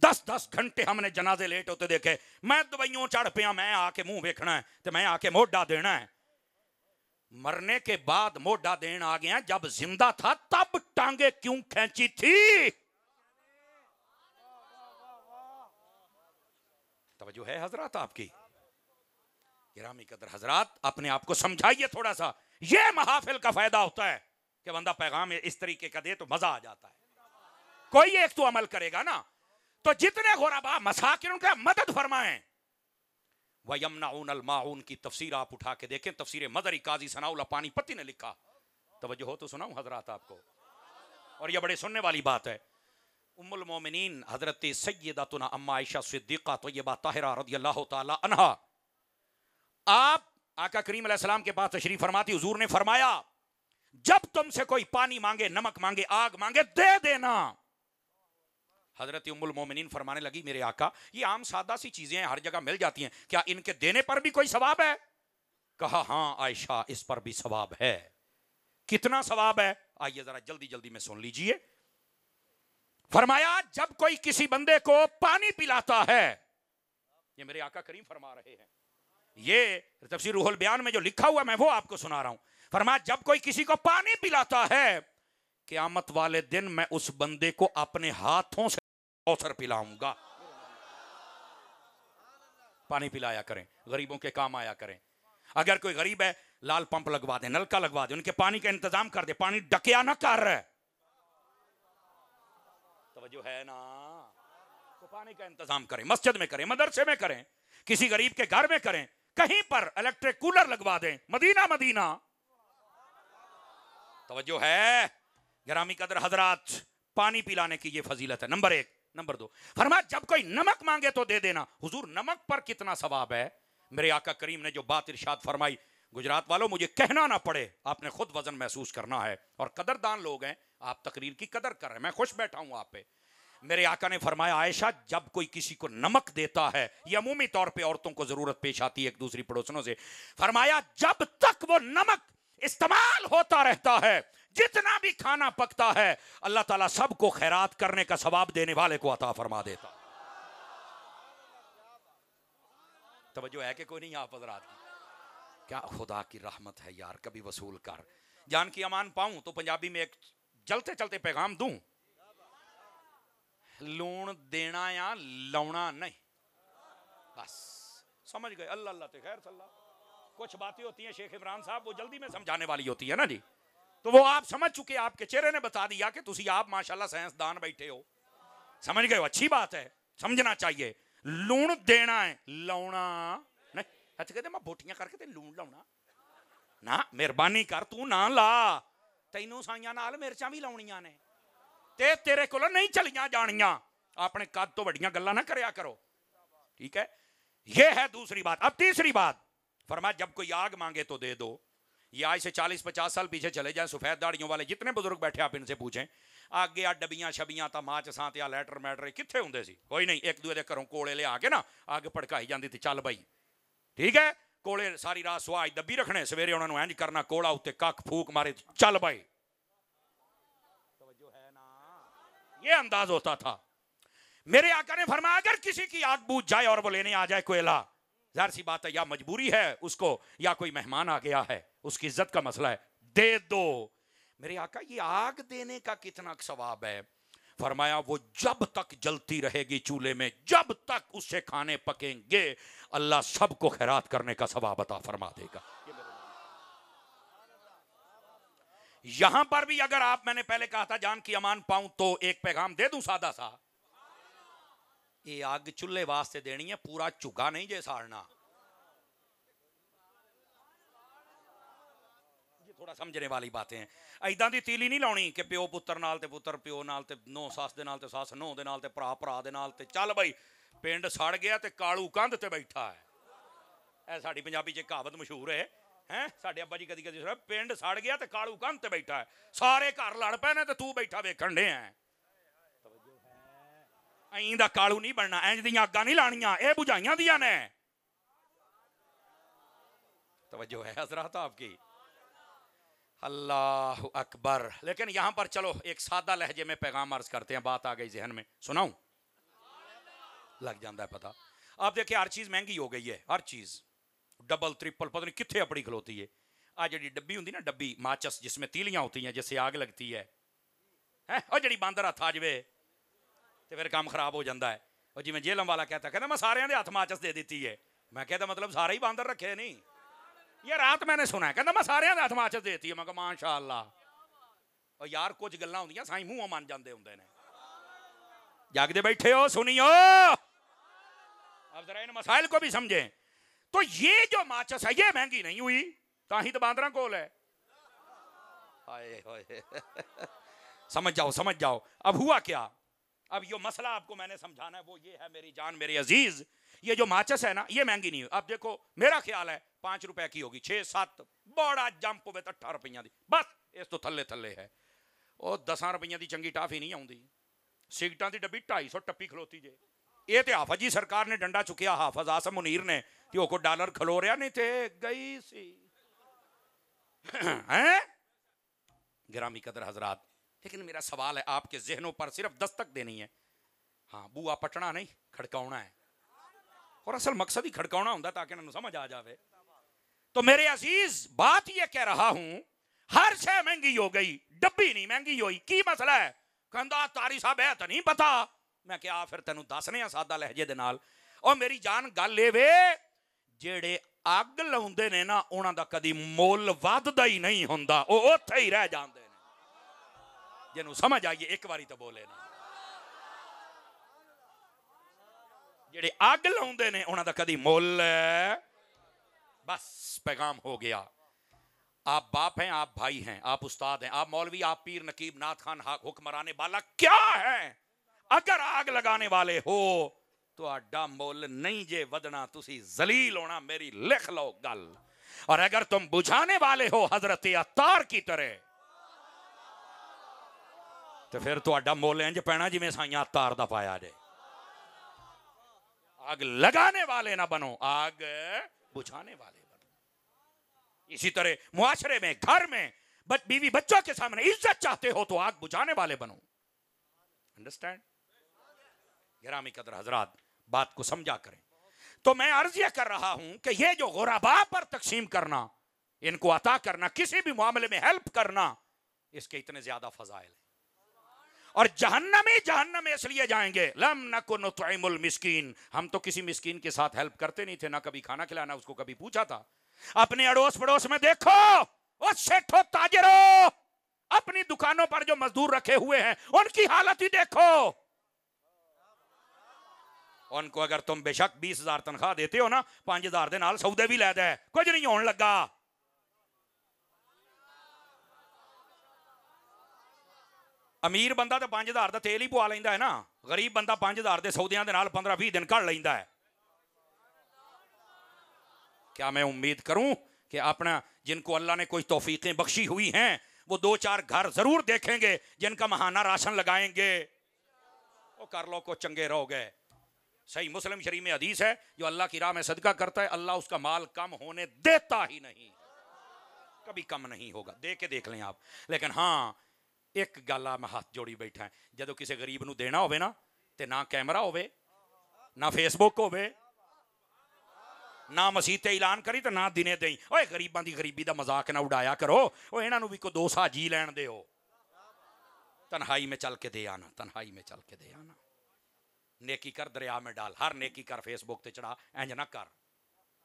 10-10 گھنٹے ہم نے جنازے لیٹ ہوتے دیکھے. میں دوائیوں چڑھ پیا, میں آ کے منہ ویکھنا ہے تو میں آ کے موڈا دینا ہے. مرنے کے بعد موڈا دین آ گیا, جب زندہ تھا تب ٹانگیں کیوں کھینچی تھی؟ توجہ ہے حضرات آپ کی؟ گرامی قدر حضرات اپنے آپ کو سمجھائیے تھوڑا سا. یہ محافل کا فائدہ ہوتا ہے کہ بندہ پیغام اس طریقے کا دے تو مزہ آ جاتا ہے. کوئی ایک تو عمل کرے گا نا, تو جتنے غربا مساکین ان کا مدد فرمائیں. وَيَمْنَعُونَ الْمَاعُونَ کی تفسیر آپ اٹھا کے دیکھیں, تفسیر مدری قاضی ثناء اللہ پانی پتی نے لکھا. توجہ ہو تو سناؤں حضرات آپ کو, اور یہ بڑے سننے والی بات ہے. ام المومنین حضرت سیدتنا اما عائشہ صدیقہ طیبہ طاہرہ رضی اللہ تعالی عنہا، آپ آقا کریم علیہ السلام کے پاس تشریف فرماتی، حضور نے فرمایا جب تم سے کوئی پانی مانگے، نمک مانگے، آگ مانگے، دے دینا۔ حضرت ام المومنین فرمانے لگی میرے آقا یہ عام سادہ سی چیزیں ہیں، ہر جگہ مل جاتی ہیں، کیا ان کے دینے پر بھی کوئی ثواب ہے؟ کہا ہاں عائشہ اس پر بھی ثواب ہے۔ کتنا ثواب ہے؟ آئیے ذرا جلدی جلدی میں سن لیجئے۔ فرمایا جب کوئی کسی بندے کو پانی پلاتا ہے، یہ میرے آقا کریم فرما رہے ہیں، یہ تفسیر روح البیان میں جو لکھا ہوا میں وہ آپ کو سنا رہا ہوں۔ فرمایا جب کوئی کسی کو پانی پلاتا ہے، قیامت والے دن میں اس بندے کو اپنے ہاتھوں سے کوثر پلاؤں گا۔ پانی پلایا کریں، غریبوں کے کام آیا کریں۔ اگر کوئی غریب ہے لال پمپ لگوا دیں، نلکا لگوا دیں، ان کے پانی کا انتظام کر دیں، پانی ڈکیا نہ کر رہے، توجہ ہے نا، تو پانی کا انتظام کریں، مسجد میں کریں، مدرسے میں کریں، کسی غریب کے گھر میں کریں، کہیں پر الیکٹرک کولر لگوا دیں، مدینہ مدینہ، توجہ ہے گرامی قدر حضرات، پانی پلانے کی یہ فضیلت ہے، نمبر ایک۔ نمبر دو، فرمایا جب کوئی نمک مانگے تو دے دینا۔ حضور نمک پر کتنا ثواب ہے؟ میرے آقا کریم نے جو بات ارشاد فرمائی، گجرات والوں مجھے کہنا نہ پڑے، آپ نے خود وزن محسوس کرنا ہے، اور قدردان لوگ ہیں، آپ تقریر کی قدر کر رہے ہیں، میں خوش بیٹھا ہوں آپ پہ۔ میرے آقا نے فرمایا عائشہ جب کوئی کسی کو نمک دیتا ہے، یہ عمومی طور پہ عورتوں کو ضرورت پیش آتی ہے ایک دوسری پڑوسنوں سے، فرمایا جب تک وہ نمک استعمال ہوتا رہتا ہے، جتنا بھی کھانا پکتا ہے، اللہ تعالیٰ سب کو خیرات کرنے کا ثواب دینے والے کو عطا فرما دیتا۔ توجہ ہے کہ کوئی نہیں آپ حضرات کی؟ کیا خدا کی رحمت ہے یار، کبھی وصول کر جان کی امان پاؤں تو پنجابی میں ایک چلتے چلتے پیغام دوں، لون دینا یا لونا نہیں، بس سمجھ گئے؟ اللہ اللہ تے خیر صلی اللہ۔ کچھ باتیں ہوتی ہیں شیخ عمران صاحب وہ جلدی میں سمجھانے والی ہوتی ہے نا جی، تو وہ آپ سمجھ چکے، آپ کے چہرے نے بتا دیا کہ تسی آپ ماشاءاللہ سائنسدان بیٹھے ہو، سمجھ گئے ہو، اچھی بات ہے، سمجھنا چاہیے۔ لون دینا ہے، لونا نہیں۔ اچھا کہتے میں بوٹیاں کر کے تے لون لاؤنا نا، مہربانی کر تو نہ لا، تینوں سائیاں نال مرچاں بھی لاؤنیاں نے، تے تیرے کو نہیں چلیاں جانیاں، اپنے قد تو بڑیاں گلاں نہ کریا کرو، ٹھیک ہے؟ یہ ہے دوسری بات۔ اب تیسری بات، فرمایا جب کوئی آگ مانگے تو دے دو۔ یہ آج سے 40-50 سال پیچھے چلے جائیں، سفید داڑیوں والے جتنے بزرگ بیٹھے آپ ان سے پوچھیں، آگے آ ڈبیاں شبیاں تا ماچ سانت یا لیٹر میٹر کتھے ہوندے سی؟ کوئی نہیں، ایک دوے دے گھروں کوڑے لے آگے نا آگ پڑکائی جاندی تھی، چل بھائی ٹھیک ہے، کوڑے ساری رات سواج دبی رکھنے، سویرے انہوں نے انج کرنا، کوڑا اتے کک پھوک مارے، چل بھائی، توجہ ہے نا، یہ انداز ہوتا تھا۔ میرے آقا نے فرمایا اگر کسی کی آگ بوجھ جائے اور وہ لینے آ جائے کوئلہ، ظاہر سی بات ہے یا مجبوری ہے اس کو، یا کوئی مہمان آ گیا ہے، اس کی عزت کا مسئلہ ہے، دے دو۔ میرے آقا یہ آگ دینے کا کتنا ثواب ہے؟ فرمایا وہ جب تک جلتی رہے گی چولہے میں، جب تک اس سے کھانے پکیں گے، اللہ سب کو خیرات کرنے کا ثواب عطا فرما دے گا۔ یہاں پر بھی اگر آپ، میں نے پہلے کہا تھا جان کی امان پاؤں تو ایک پیغام دے دوں سادہ سا، یہ آگ چولہے واسطے دینی ہے، پورا چگا نہیں جے ساڑنا، یہ تھوڑا سمجھنے والی باتیں ہیں۔ ایداں دی تیلی نہیں لاؤنی کہ پیو پتر نال تے پتر پیو نال تے نو ساس دے نال تے ساس نو دے نال تے پرا پرا دے نال تے چل بھائی پنڈ سڑ گیا تے کالو کندھ تے بیٹھا ہے، اے ساڈی پنجابی چ کہاوت مشہور ہے، ہیں ساڈے ابا جی کدی کدی سن، پنڈ سڑ گیا تے کالو کندھ تے بیٹھا ہے، سارے گھر لڑ پے نے تے تو بیٹھا ویکھن ڈے ہیں۔ این دا کالو نہیں بننا، اینج دیاں اگاں نہیں لانیاں، اے بجھائیاں دیاں نے، توجہ ہے حضرات آپ کی؟ اللہ اکبر۔ لیکن یہاں پر چلو ایک سادہ لہجے میں پیغام عرض کرتے ہیں، بات آ گئی ذہن میں، سناؤں؟ لگ جاندہ ہے پتہ۔ آپ دیکھیں ہر چیز مہنگی ہو گئی ہے، ہر چیز ڈبل ٹرپل، پتہ نہیں کتھے اپڑی کھلوتی ہے۔ آج جڑی ڈبی ہوندی نا، ڈبی ماچس جس میں تیلیاں ہوتی ہیں، جس سے آگ لگتی ہے، اور جڑی باندر ہاتھ آ جوے تو پھر کام خراب ہو جاندہ ہے۔ اور جی میں جیلم والا کہتا ہے، کہتا میں سارے دے ہاتھ ماچس دے دیتی ہے، میں کہتا مطلب سارے ہی باندر رکھے نہیں، یہ رات میں نے سنا ہے، کہتا میں سارے دے ہاتھ ماچس دیتی ہے، میں کہا ماشاءاللہ۔ اور یار کچھ گلاں ہوندیاں سائیں منہ مان جاندے ہوندے نے، جاگ دے بیٹھے ہو سنیو، اب ذرا ان مسائل کو بھی سمجھیں۔ تو یہ جو ماچس ہے یہ مہنگی نہیں ہوئی، تاہی تو باندراں کول ہے، سمجھ جاؤ سمجھ جاؤ۔ اب ہوا کیا؟ اب یہ مسئلہ آپ کو میں نے سمجھانا ہے وہ یہ ہے میری جان میرے عزیز، یہ جو ماچس ہے نا یہ مہنگی نہیں ہے. اب دیکھو میرا خیال ہے 5 روپے کی ہوگی، 6-7 بڑا جمپ ہوئے تو 18 روپیہ دی بس، اس تو تھلے تھلے ہے. اور 10 روپیہ دی چنگی ٹافی نہیں آؤندی. سگٹاں دی ڈبی 250 ٹپی کھلوتی جے. یہ تے حافظ جی سرکار نے ڈنڈا چکیا، حافظ آسم منیر نے کہ وہ کو ڈالر کھلو رہا نہیں تھے گئی سی. گرامی قدر حضرات، لیکن میرا سوال ہے آپ کے ذہنوں پر صرف دستک دینی ہے. ہاں بوا پٹنا نہیں کھڑکاؤنا ہے، اور اصل مقصد ہی کھڑکاؤنا ہوتا تاکہ انہوں سمجھ آ جاوے. تو میرے عزیز بات یہ کہہ رہا ہوں ہر شے مہنگی ہو گئی، ڈبی نہیں مہنگی ہوئی. کی مسئلہ ہے؟ کہندا تاری صاحب ہے تو نہیں پتا. میں کہا پھر تینوں دسنے سادہ لہجے دے نال. اور میری جان گل اے وے جیڑے اگ لاؤندے نے نا انہاں دا کدی مول وددا ہی نہیں ہوندا، او اوتھے ہی رہ جاندے نے. جنوں سمجھ آئیے ایک باری تو بولے نا. جڑے اگ لاؤندے نے انہاں دا کدی مول. بس پیغام ہو گیا. آپ باپ ہیں، آپ بھائی ہیں، آپ استاد ہیں، آپ مولوی، آپ پیر، نقیب، نعت خان، حکمران بالا کیا ہے، اگر آگ لگانے والے ہو تو اڈا مول نہیں جے ودنا، تسی ذلیل ہونا. میری لکھ لو گل. اور اگر تم بجھانے والے ہو حضرت عطار کی طرح تو پھر تو اڈا مول انج پینا جی میں سائیاں عطار دا پایا جے. آگ لگانے والے نہ بنو، آگ بجھانے والے بنو. اسی طرح معاشرے میں، گھر میں، بیوی بچوں کے سامنے عزت چاہتے ہو تو آگ بجھانے والے بنو. انڈرسٹینڈ؟ گرامی قدر حضرات بات کو سمجھا کریں. تو میں عرض یہ کر رہا ہوں کہ یہ جو غرباء پر تقسیم کرنا، ان کو عطا کرنا، کسی بھی معاملے میں ہیلپ کرنا، اس کے اتنے زیادہ فضائل ہیں. اور جہنم اس لیے جائیں گے لم نکن نطعم المسکین، ہم تو کسی مسکین کے ساتھ ہیلپ کرتے نہیں تھے، نہ کبھی کھانا کھلانا اس کو کبھی پوچھا تھا. اپنے اڑوس پڑوس میں دیکھو وہ سیٹھو تاجروں، اپنی دکانوں پر جو مزدور رکھے ہوئے ہیں ان کی حالت ہی دیکھو. ان کو اگر تم بے شک 20,000 تنخواہ دیتے ہو نا، 5,000 دے نال سودے بھی لے دے، کچھ نہیں ہون لگا. امیر بندہ تو 5,000 دا تیل ہی پوا لیندا ہے نا، غریب بندہ 5,000 دے سودیاں دے نال 15-20 دن کڑ لیندا ہے. کیا میں امید کروں کہ اپنا جن کو اللہ نے کوئی توفیقیں بخشی ہوئی ہیں وہ 2-4 گھر ضرور دیکھیں گے جن کا ماہانہ راشن لگائیں گے. وہ کر لو کو چنگے رہو گے. صحیح مسلم شریف میں حدیث ہے جو اللہ کی راہ میں صدقہ کرتا ہے اللہ اس کا مال کم ہونے دیتا ہی نہیں، کبھی کم نہیں ہوگا. دے کے دیکھ لیں آپ. لیکن ہاں ایک گل میں ہاتھ جوڑی بیٹھا ہے، جدو کسی غریب نو دینا ہوئے نا تے نہ کیمرہ ہوئے، نہ فیس بک ہوئے، نہ مسیح تے اعلان کری تو نہ دینے دیں. اوے غریباں دی غریبی دا مذاق نہ اڑایا کرو. اوے انہاں نو بھی کو 2 سا جی لین دے ہو. تنہائی میں چل کے دے آنا، تنہائی میں چل کے دے آنا. نیکی کر دریا میں ڈال. ہر نیکی کر فیس بک تے چڑھا، انج نہ کر.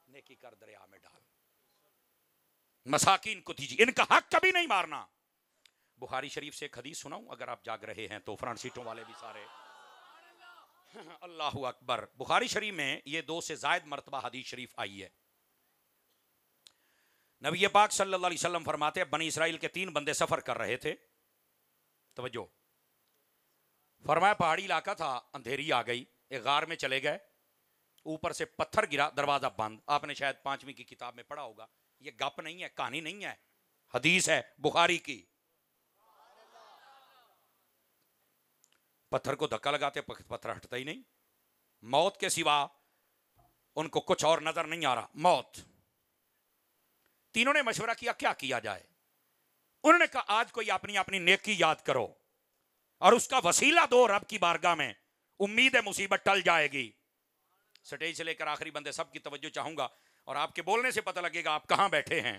نیکی کر دریا میں ڈال. مساکین کو دیجیے، ان کا حق کبھی نہیں مارنا. بخاری شریف سے ایک حدیث سناؤں اگر آپ جاگ رہے ہیں تو، فرنٹ سیٹوں والے بھی سارے. اللہ اکبر. بخاری شریف میں یہ 2 سے زائد مرتبہ حدیث شریف آئی ہے. نبی پاک صلی اللہ علیہ وسلم فرماتے ہیں بنی اسرائیل کے 3 بندے سفر کر رہے تھے. توجہ فرمایا پہاڑی علاقہ تھا، اندھیری آ گئی، ایک غار میں چلے گئے، اوپر سے پتھر گرا، دروازہ بند. آپ نے شاید 5ویں کی کتاب میں پڑھا ہوگا. یہ گپ نہیں ہے، کہانی نہیں ہے، حدیث ہے بخاری کی. پتھر کو دھکا لگاتے پتھر ہٹتا ہی نہیں. موت کے سوا ان کو کچھ اور نظر نہیں آ رہا، موت. تینوں نے مشورہ کیا کیا کیا جائے. انہوں نے کہا آج کوئی اپنی اپنی نیکی یاد کرو اور اس کا وسیلہ دو رب کی بارگاہ میں، امید ہے مصیبت ٹل جائے گی. سٹیج سے لے کر آخری بندے سب کی توجہ چاہوں گا اور آپ کے بولنے سے پتہ لگے گا آپ کہاں بیٹھے ہیں.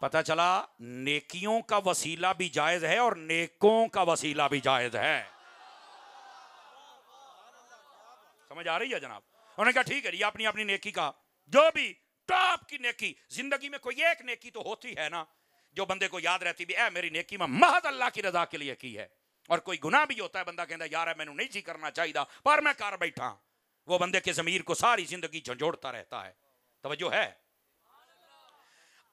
پتہ چلا نیکیوں کا وسیلہ بھی جائز ہے اور نیکوں کا وسیلہ بھی جائز ہے. سمجھ آ رہی ہے جناب؟ انہوں نے کہا ٹھیک ہے یہ اپنی اپنی نیکی کا، جو بھی ٹاپ کی نیکی. زندگی میں کوئی ایک نیکی تو ہوتی ہے نا جو بندے کو یاد رہتی بھی اے میری نیکی میں محض اللہ کی رضا کے لیے کی ہے. اور کوئی گناہ بھی ہوتا ہے بندہ کہتا ہے یار میں نے نہیں سی کرنا چاہیے پر میں کر بیٹھا، وہ بندے کے ضمیر کو ساری زندگی جھنجھوڑتا رہتا ہے. توجہ ہے؟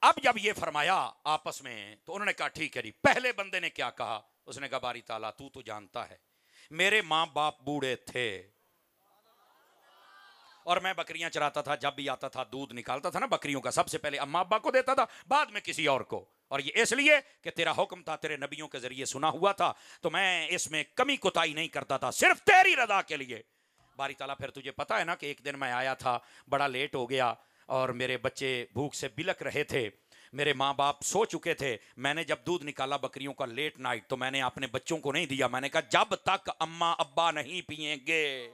اب جب یہ فرمایا آپس میں تو انہوں نے کہا ٹھیک ہے جی. پہلے بندے نے کیا کہا؟ اس نے کہا باری تعالیٰ تو جانتا ہے میرے ماں باپ بوڑھے تھے اور میں بکریاں چراتا تھا، جب بھی آتا تھا دودھ نکالتا تھا نا بکریوں کا، سب سے پہلے اماں ابا کو دیتا تھا، بعد میں کسی اور کو، اور یہ اس لیے کہ تیرا حکم تھا، تیرے نبیوں کے ذریعے سنا ہوا تھا، تو میں اس میں کمی کوتاہی نہیں کرتا تھا، صرف تیری رضا کے لیے۔ باری تعالیٰ پھر تجھے پتا ہے نا کہ ایک دن میں آیا تھا، بڑا لیٹ ہو گیا اور میرے بچے بھوک سے بلک رہے تھے، میرے ماں باپ سو چکے تھے، میں نے جب دودھ نکالا بکریوں کا لیٹ نائٹ، تو میں نے اپنے بچوں کو نہیں دیا، میں نے کہا جب تک اماں ابا نہیں پئیں گے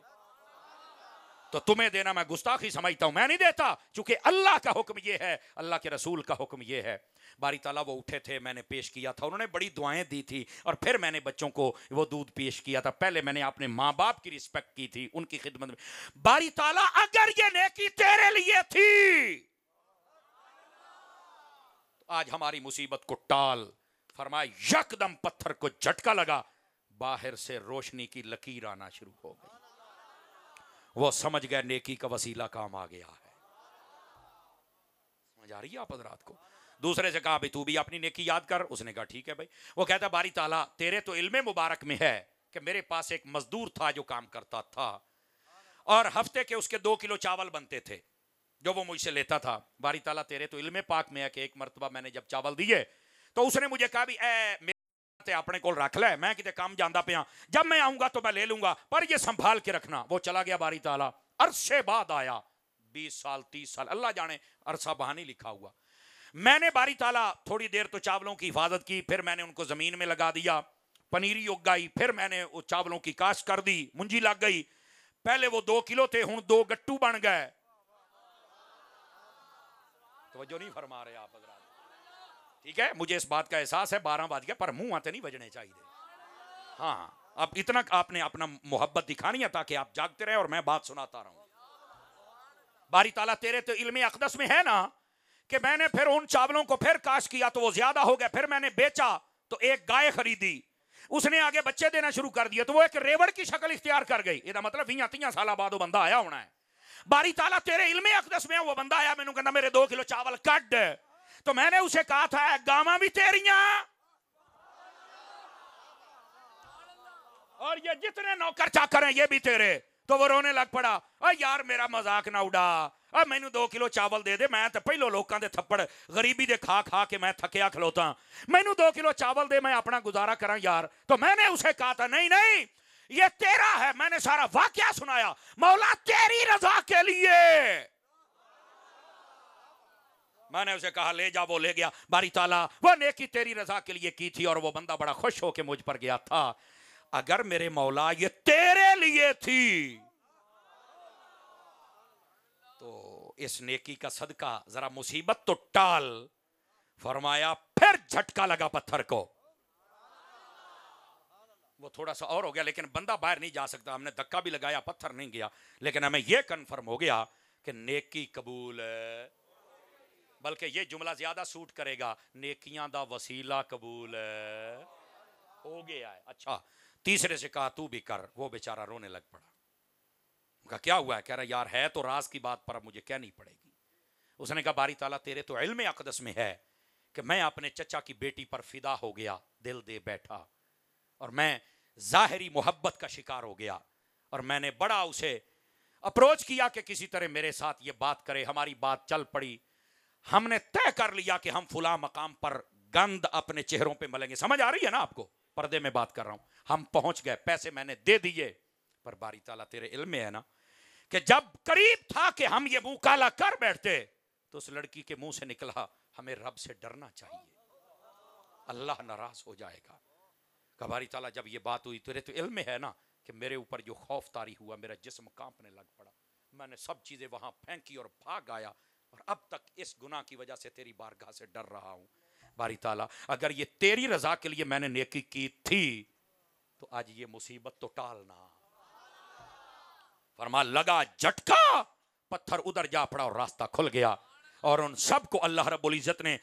تو تمہیں دینا میں گستاخی سمجھتا ہوں، میں نہیں دیتا، چونکہ اللہ کا حکم یہ ہے، اللہ کے رسول کا حکم یہ ہے۔ باری تعالیٰ وہ اٹھے تھے، میں نے پیش کیا تھا، انہوں نے بڑی دعائیں دی تھی، اور پھر میں نے بچوں کو وہ دودھ پیش کیا تھا۔ پہلے میں نے اپنے ماں باپ کی رسپیکٹ کی تھی، ان کی خدمت میں۔ باری تعالیٰ اگر یہ نیکی تیرے لیے تھی تو آج ہماری مصیبت کو ٹال۔ فرمایا یکدم پتھر کو جھٹکا لگا، باہر سے روشنی کی لکیر آنا شروع ہو گئی، وہ سمجھ گئے نیکی کا وسیلہ کام آ گیا ہے۔ سمجھ آ رہی ہے آپ حضرات کو؟ دوسرے سے کہا بھی تو بھی اپنی نیکی یاد کر، اس نے کہا ٹھیک ہے بھائی۔ وہ کہتا باری تعالیٰ تیرے تو علم مبارک میں ہے کہ میرے پاس ایک مزدور تھا جو کام کرتا تھا، اور ہفتے کے اس کے 2 کلو چاول بنتے تھے جو وہ مجھ سے لیتا تھا۔ باری تعالیٰ تیرے تو علم پاک میں ہے کہ ایک مرتبہ میں نے جب چاول دیے تو اس نے مجھے کہا بھی اے اپنے کول رکھ لے، میں کتے کام جاندہ پیا، جب میں آؤں گا تو میں لے لوں گا، پر یہ سنبھال کے رکھنا۔ وہ چلا گیا باری تعالیٰ، عرصے بعد آیا، 20 سال 30 سال، اللہ جانے عرصہ بہانی لکھا ہوا۔ میں نے باری تعالیٰ تھوڑی دیر تو چاولوں کی حفاظت کی، پھر میں نے ان کو زمین میں لگا دیا، پنیری اگ گئی، پھر میں نے چاولوں کی کاشت کر دی، منجی لگ گئی۔ پہلے وہ 2 کلو تھے، ہن 2 گٹو بن گئے۔ توجہ نہیں فرما رہے آپ حضرات؟ ٹھیک ہے، مجھے اس بات کا احساس ہے 12 بج گیا، پر منہ آتے نہیں بجنے چاہیے۔ ہاں، اب اتنا آپ نے اپنا محبت دکھانی ہے تاکہ آپ جاگتے رہے اور میں بات سناتا رہوں۔ باری تعالیٰ تیرے تو علم اقدس میں ہے نا کہ میں نے پھر ان چاولوں کو پھر کاشت کیا تو وہ زیادہ ہو گئے، پھر میں نے بیچا تو ایک گائے خریدی، اس نے آگے بچے دینا شروع کر دیے تو وہ ایک ریوڑ کی شکل اختیار کر گئی۔ یہ مطلب 20 سال بعد وہ بندہ آیا ہونا ہے۔ باری تعالیٰ تیرے علم اقدس میں وہ بندہ آیا، میں نے کہا میرے 2 کلو چاول کٹ، تو میں نے اسے کہا تھا گاواں بھی تیریاں اور یہ جتنے نوکر چاکر ہیں یہ بھی تیرے، تو وہ رونے لگ پڑا، یار میرا مذاق نہ اڑا، مینو 2 کلو چاول دے دے، میں تو پہلو لوکاں دے تھپڑ غریبی دے کھا کھا کے میں تھکیا کھلوتا، مینو 2 کلو چاول دے میں اپنا گزارا کراں یار۔ تو میں نے اسے کہا تھا نہیں نہیں یہ تیرا ہے، میں نے سارا واقعہ سنایا، مولا تیری رضا کے لیے میں نے اسے کہا لے جا، وہ لے گیا۔ باری تعالیٰ وہ نیکی تیری رضا کے لیے کی تھی اور وہ بندہ بڑا خوش ہو کے مجھ پر گیا تھا۔ اگر میرے مولا یہ تیرے لیے تھی تو اس نیکی کا صدقہ ذرا مصیبت تو ٹال۔ فرمایا پھر جھٹکا لگا پتھر کو، وہ تھوڑا سا اور ہو گیا لیکن بندہ باہر نہیں جا سکتا، ہم نے دھکا بھی لگایا پتھر نہیں گیا، لیکن ہمیں یہ کنفرم ہو گیا کہ نیکی قبول ہے۔ بلکہ یہ جملہ زیادہ سوٹ کرے گا، نیکیاں دا وسیلہ قبول ہے، ہو گیا ہے۔ اچھا، تیسرے سے کہا تو بھی کر، وہ بیچارہ رونے لگ پڑا، کہا کیا ہوا ہے؟ کہہ رہا یار ہے تو راز کی بات پر اب مجھے کہنی پڑے گی۔ اس نے کہا باری تعالیٰ تیرے تو علم اقدس میں ہے کہ میں اپنے چچا کی بیٹی پر فدا ہو گیا، دل دے بیٹھا، اور میں ظاہری محبت کا شکار ہو گیا، اور میں نے بڑا اسے اپروچ کیا کہ کسی طرح میرے ساتھ یہ بات کرے، ہماری بات چل پڑی، ہم نے طے کر لیا کہ ہم فلاں مقام پر گند اپنے چہروں پہ ملیں گے۔ سمجھ آ رہی ہے نا آپ کو؟ پردے میں بات کر رہا ہوں۔ ہم پہنچ گئے، پیسے میں نے دے دیے، پر باری تعالیٰ تیرے علم میں ہے نا کہ جب قریب تھا کہ ہم یہ منہ کالا کر بیٹھتے تو اس لڑکی کے منہ سے نکلا ہمیں رب سے ڈرنا چاہیے، اللہ ناراض ہو جائے گا۔ کہ باری تعالیٰ جب یہ بات ہوئی تیرے تو علم میں ہے نا کہ میرے اوپر جو خوف طاری ہوا، میرا جسم کانپنے لگ پڑا، میں نے سب چیزیں وہاں پھینکی اور بھاگ آیا، اور اب تک اس گناہ کی وجہ سے تیری بارگاہ سے ڈر رہا ہوں۔ باری تعالیٰ اگر یہ تیری رضا کے لیے میں نے نیکی کی تھی تو آج یہ مصیبت تو ٹالنا۔ فرما لگا جھٹکا، پتھر ادھر جا پڑا اور راستہ کھل گیا، اور ان سب کو اللہ رب العزت نے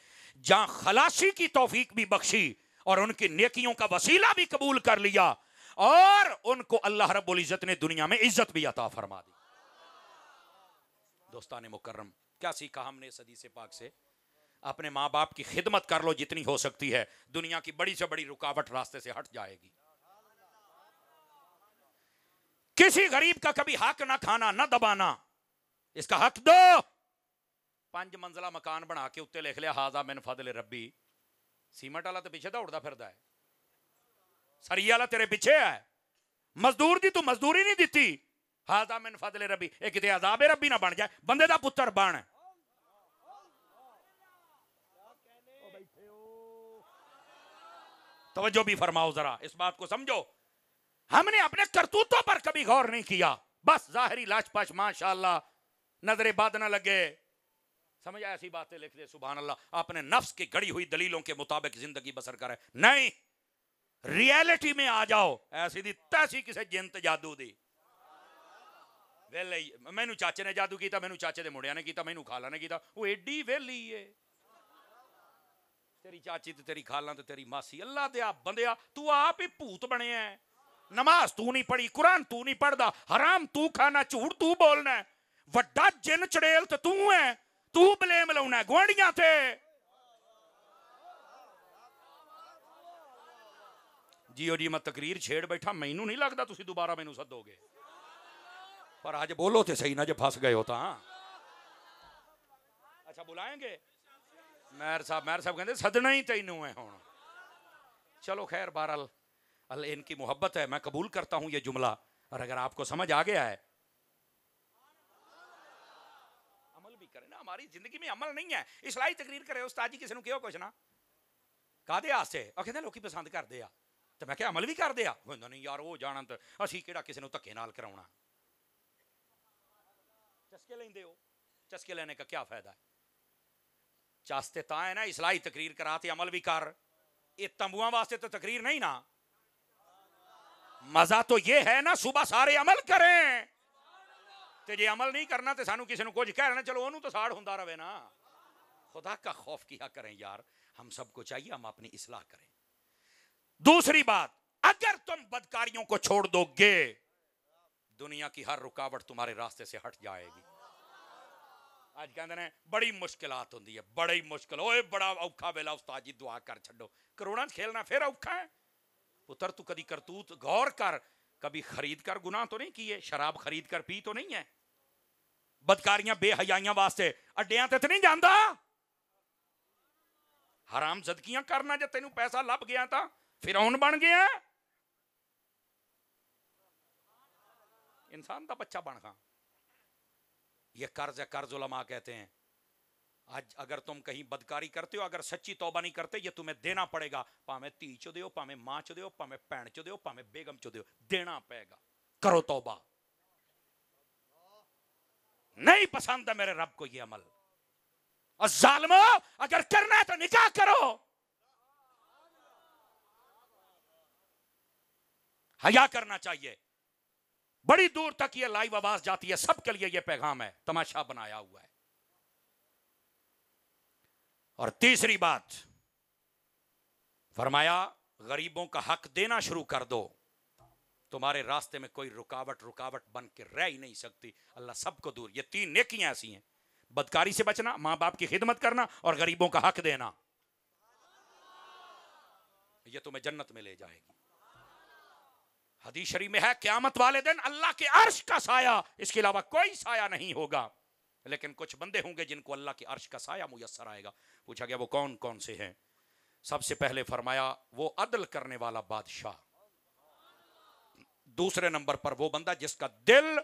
جہاں خلاصی کی توفیق بھی بخشی اور ان کی نیکیوں کا وسیلہ بھی قبول کر لیا، اور ان کو اللہ رب العزت نے دنیا میں عزت بھی عطا فرما دی۔ دوستان مکرم، کیا سیکھا ہم نے اس حدیث پاک سے؟ اپنے ماں باپ کی خدمت کر لو جتنی ہو سکتی ہے، دنیا کی بڑی سے بڑی رکاوٹ راستے سے ہٹ جائے گی۔ کسی غریب کا کبھی حق نہ کھانا نہ دبانا، اس کا حق دو۔ 5 منزلہ مکان بنا کے اتنے لکھ لیا ہاذا من فضل ربی، سیمنٹ والا تو پیچھے دوڑتا پھردا ہے، سری والا تیرے پیچھے ہے، مزدور دی تو مزدوری نہیں دیتی، ہاذا من فضل ربی، ایک کتے عذاب ربی نہ بن جائے، بندے دا پتر بن۔ توجہ بھی فرماؤ ذرا، اس بات کو سمجھو۔ ہم نے اپنے کرتوتوں پر کبھی غور نہیں کیا، بس ظاہری لاچ پاچ ماشاءاللہ، نظر بد نہ لگے، سمجھ ایسی باتیں لکھ دے، سبحان اللہ، اپنے نفس کی گڑی ہوئی دلیلوں کے مطابق زندگی بسر کرے۔ نہیں، ریالٹی میں آ جاؤ، ایسی دی تیسی کسے جنت جادو دی ویلے، مینو چاچے نے جادو کیتا، مینو چاچے دے مڑیاں نے کیتا، مینو خالہ نے کیتا، وہ ایڈی ویلی ہے، تیری چاچی تے تیری خالہ تے تیری ماسی، اللہ دیا بندیا تو آپ ہی بھوت بنے ہیں، نماز تو نہیں پڑھی، قرآن تو نہیں پڑھدا، حرام تو کھانا، جھوٹ تو بولنا ہے، وڈا جن چڑیل تے تو ہے، تو بلیم لاؤنا ہے گوانڈیاں تے۔ جیو جی میں تقریر چھیڑ بیٹھا، مینوں نہیں لگدا تسی دوبارہ مینوں سدو گے، پر آج بولو تے صحیح نہ جے پھنس گئے ہوتا۔ اچھا بلائیں گے مہر صاحب کہتے سدنا ہی تینوں ہے ہون۔ چلو خیر، بہرحال ان کی محبت ہے، میں قبول کرتا ہوں یہ جملہ، اور اگر آپ کو سمجھ آ گیا ہے عمل بھی کریں نا، ہماری زندگی میں عمل نہیں ہے، اصلاحی تقریر کرے استاد جی کسی نو کہو کچھ نہ کہدے واسطے، اور کہتے لوکی پسند کر دے آ، تو میں کہ عمل بھی کر دیا، وہ نہیں یار وہ جانا تو اسی کیڑا کسی نو دھکے نال کراؤنا، چسکے لیندے ہو، چسکے لینے کا کیا فائدہ ہے؟ چاستے تا ہے نا اصلاحی تقریر کراتے عمل بھی کر، یہ تمبوان واسطے تو تقریر نہیں نا، مزہ تو یہ ہے نا صبح سارے عمل کریں، تے جے عمل نہیں کرنا تے سانو کسی نو کچھ کہہ رہنا، چلو انہوں تو ساڑھ ہوندا رہے نا۔ خدا کا خوف کیا کریں یار، ہم سب کو چاہیے ہم اپنی اصلاح کریں۔ دوسری بات، اگر تم بدکاریوں کو چھوڑ دو گے، دنیا کی ہر رکاوٹ تمہارے راستے سے ہٹ جائے گی۔ آج کہندے نے بڑی مشکلات ہوندی ہے، بڑی مشکل، اوے بڑا اوکھا ویلا استاد جی دعا کر چھڈو، کروڑاں کھیلنا پھر اوکھا ہے؟ پتر تو کدی کرتوت غور کر، کبھی خرید کر گناہ تو نہیں کیے، شراب خرید کر پی تو نہیں ہے، بدکاریاں بے حیائیاں واسطے اڈیاں تے نہیں جاندا، حرام زدگیاں کرنا جے تینوں پیسہ لب گیا تا فرعون بن گیا، انسان دا بچہ بن گا۔ یہ قرض ہے، قرض علماء کہتے ہیں آج اگر تم کہیں بدکاری کرتے ہو، اگر سچی توبہ نہیں کرتے، یہ تمہیں دینا پڑے گا، پامیں تی چو دیو، پامیں ماں چو دیو، پامیں پین چو دیو، پامیں بیگم چو دیو، دینا پڑے گا، کرو توبہ۔ نہیں پسند ہے میرے رب کو یہ عمل، اور ظالمو اگر کرنا ہے تو نکاح کرو، حیا کرنا چاہیے۔ بڑی دور تک یہ لائیو آواز جاتی ہے، سب کے لیے یہ پیغام ہے، تماشا بنایا ہوا ہے۔ اور تیسری بات فرمایا غریبوں کا حق دینا شروع کر دو، تمہارے راستے میں کوئی رکاوٹ بن کے رہ ہی نہیں سکتی، اللہ سب کو دور۔ یہ 3 نیکیاں ایسی ہیں، بدکاری سے بچنا، ماں باپ کی خدمت کرنا، اور غریبوں کا حق دینا، یہ تمہیں جنت میں لے جائے گی۔ حدیث شریف میں ہے قیامت والے دن اللہ کے عرش کا سایہ، اس کے علاوہ کوئی سایہ نہیں ہوگا، لیکن کچھ بندے ہوں گے جن کو اللہ کے عرش کا سایہ میسر آئے گا۔ پوچھا گیا وہ کون کون سے ہیں؟ سب سے پہلے فرمایا وہ عدل کرنے والا بادشاہ، دوسرے نمبر پر وہ بندہ جس کا دل